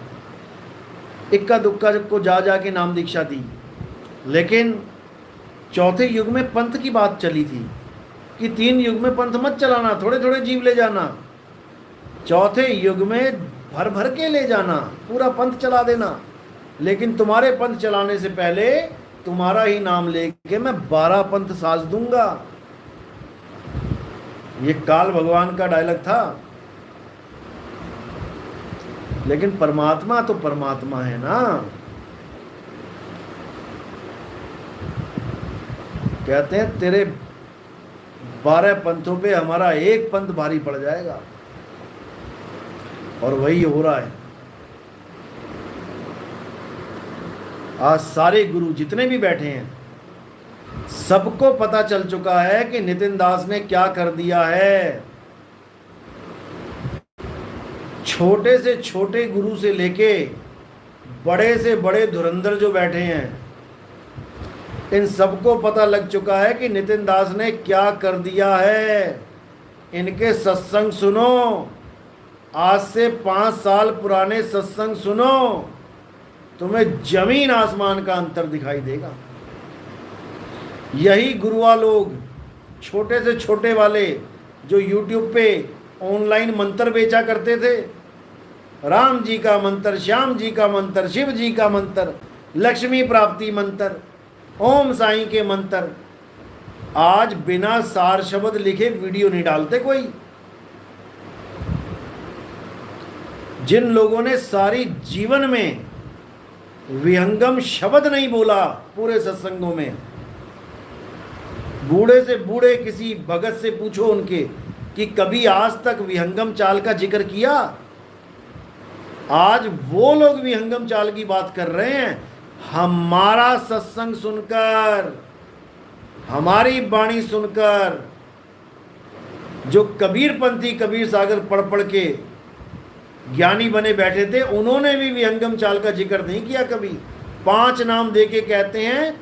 इक्का दुक्का को जा जा के नाम दीक्षा दी। लेकिन चौथे युग में पंथ की बात चली थी कि 3 युग में पंथ मत चलाना, थोड़े थोड़े जीव ले जाना। चौथे युग में भर भर के ले जाना, पूरा पंथ चला देना। लेकिन तुम्हारे पंथ चलाने से पहले तुम्हारा ही नाम लेके मैं 12 पंथ साज दूंगा। ये काल भगवान का डायलॉग था। लेकिन परमात्मा तो परमात्मा है ना। कहते हैं तेरे 12 पंथों पे हमारा एक पंथ भारी पड़ जाएगा, और वही हो रहा है। आज सारे गुरु जितने भी बैठे हैं, सबको पता चल चुका है कि नितिन दास ने क्या कर दिया है। छोटे से छोटे गुरु से लेके बड़े से बड़े धुरंधर जो बैठे हैं, इन सबको पता लग चुका है कि नितिन दास ने क्या कर दिया है। इनके सत्संग सुनो, आज से 5 साल पुराने सत्संग सुनो, तुम्हें जमीन आसमान का अंतर दिखाई देगा। यही गुरुआ लोग, छोटे से छोटे वाले जो YouTube पे ऑनलाइन मंत्र बेचा करते थे, राम जी का मंत्र, श्याम जी का मंत्र, शिव जी का मंत्र, लक्ष्मी प्राप्ति मंत्र, ओम साईं के मंत्र, आज बिना सार शब्द लिखे वीडियो नहीं डालते कोई। जिन लोगों ने सारी जीवन में विहंगम शब्द नहीं बोला पूरे सत्संगों में, बूढ़े से बूढ़े किसी भगत से पूछो उनके कि कभी आज तक विहंगम चाल का जिक्र किया। आज वो लोग विहंगम चाल की बात कर रहे हैं। हमारा सत्संग सुनकर, हमारी वाणी सुनकर जो कबीरपंथी कबीर सागर पढ़ पढ़ के ज्ञानी बने बैठे थे, उन्होंने भी विहंगम चाल का जिक्र नहीं किया कभी। 5 नाम दे के कहते हैं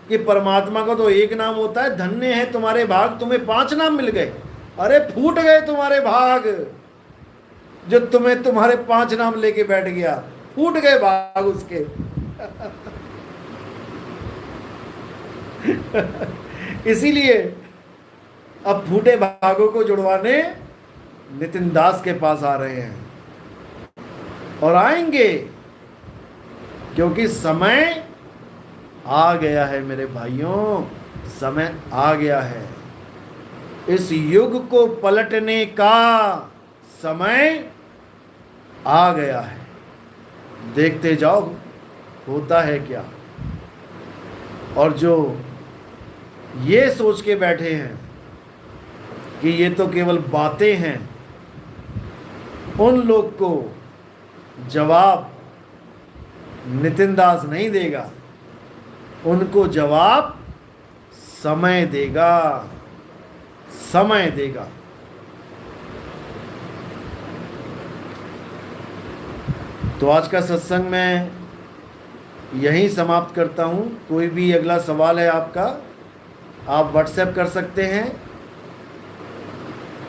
कि परमात्मा का तो एक नाम होता है, धन्य है तुम्हारे भाग, तुम्हें 5 नाम मिल गए। अरे फूट गए तुम्हारे भाग, जो तुम्हें तुम्हारे 5 नाम लेके बैठ गया, फूट गए भाग उसके। इसीलिए अब फूटे भागों को जुड़वाने नितिन दास के पास आ रहे हैं, और आएंगे, क्योंकि समय आ गया है मेरे भाइयों, समय आ गया है। इस युग को पलटने का समय आ गया है। देखते जाओ होता है क्या। और जो ये सोच के बैठे हैं कि ये तो केवल बातें हैं, उन लोग को जवाब नितिन दास नहीं देगा, उनको जवाब समय देगा, समय देगा। तो आज का सत्संग मैं यहीं समाप्त करता हूँ। कोई भी अगला सवाल है आपका, आप व्हाट्सएप कर सकते हैं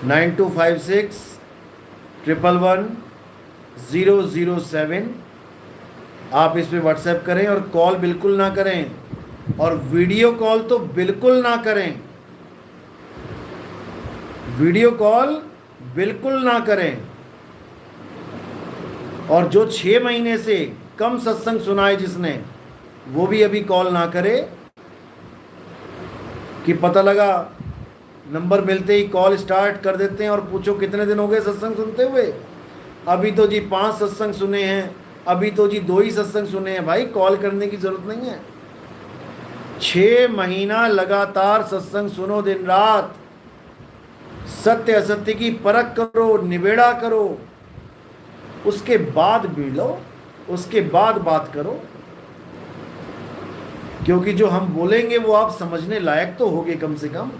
9256111007। आप इस पे व्हाट्सएप करें और कॉल बिल्कुल ना करें, और वीडियो कॉल तो बिल्कुल ना करें, वीडियो कॉल बिल्कुल ना करें। और जो 6 महीने से कम सत्संग सुना है जिसने, वो भी अभी कॉल ना करे कि पता लगा नंबर मिलते ही कॉल स्टार्ट कर देते हैं और पूछो कितने दिन हो गए सत्संग सुनते हुए। अभी तो जी 5 सत्संग सुने हैं, अभी तो जी 2 ही सत्संग सुने हैं। भाई कॉल करने की जरूरत नहीं है। 6 महीना लगातार सत्संग सुनो, दिन रात सत्य असत्य की परख करो, निबेड़ा करो, उसके बाद मिलो, उसके बाद बात करो। क्योंकि जो हम बोलेंगे वो आप समझने लायक तो होगे कम से कम।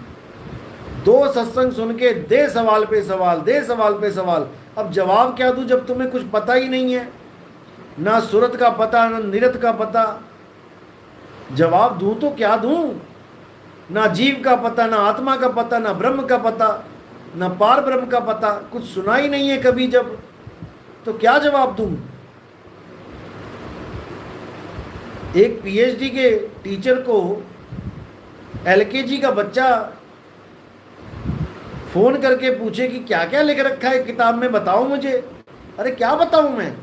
2 सत्संग सुन के दे सवाल पे सवाल, दे सवाल पे सवाल। अब जवाब क्या दूं जब तुम्हें कुछ पता ही नहीं है, ना सुरत का पता, ना निरत का पता। जवाब दूं तो क्या दूं? ना जीव का पता, ना आत्मा का पता, ना ब्रह्म का पता, ना पार ब्रह्म का पता। कुछ सुना ही नहीं है कभी जब, तो क्या जवाब दूं? एक पीएचडी के टीचर को एलकेजी का बच्चा फोन करके पूछे कि क्या क्या लिख रखा है किताब में, बताओ मुझे। अरे क्या बताऊं मैं?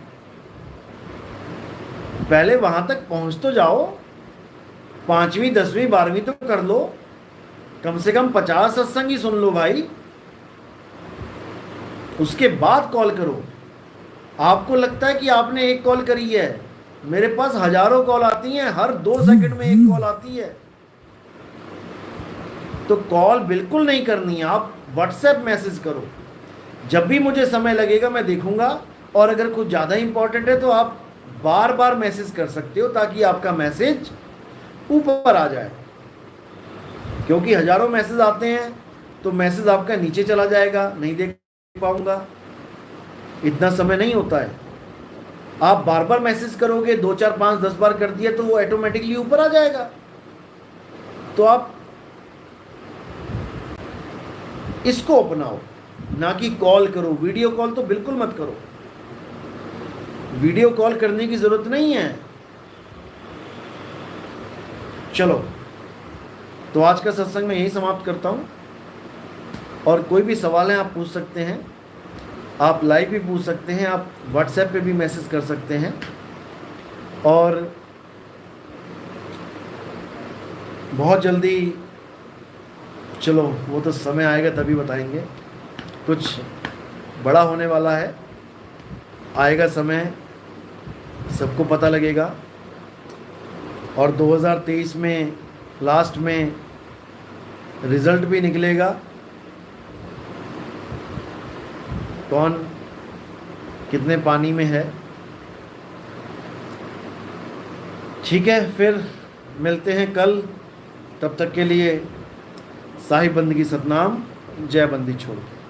पहले वहां तक पहुंच तो जाओ, 5वीं 10वीं 12वीं तो कर लो, कम से कम 50 सत्संग ही सुन लो भाई, उसके बाद कॉल करो। आपको लगता है कि आपने एक कॉल करी है, मेरे पास हजारों कॉल आती हैं, हर 2 सेकंड में एक कॉल आती है। तो कॉल बिल्कुल नहीं करनी है, आप व्हाट्सएप मैसेज करो। जब भी मुझे समय लगेगा मैं देखूंगा, और अगर कुछ ज़्यादा इंपॉर्टेंट है तो आप बार बार मैसेज कर सकते हो, ताकि आपका मैसेज ऊपर आ जाए। क्योंकि हजारों मैसेज आते हैं तो मैसेज आपका नीचे चला जाएगा, नहीं देख पाऊंगा, इतना समय नहीं होता है। आप बार बार मैसेज करोगे, 2 4 5 10 बार कर दिया तो वो ऑटोमेटिकली ऊपर आ जाएगा। तो आप इसको अपनाओ, ना कि कॉल करो। वीडियो कॉल तो बिल्कुल मत करो, वीडियो कॉल करने की जरूरत नहीं है। चलो, तो आज का सत्संग मैं यही समाप्त करता हूं। और कोई भी सवाल है आप पूछ सकते हैं, आप लाइव भी पूछ सकते हैं, आप व्हाट्सएप पे भी मैसेज कर सकते हैं। और बहुत जल्दी, चलो वो तो समय आएगा तभी बताएंगे, कुछ बड़ा होने वाला है, आएगा समय, सबको पता लगेगा। और 2023 में लास्ट में रिजल्ट भी निकलेगा, कौन कितने पानी में है। ठीक है, फिर मिलते हैं कल। तब तक के लिए साहिब बंदगी सतनाम, जय बंदी छोड़ के।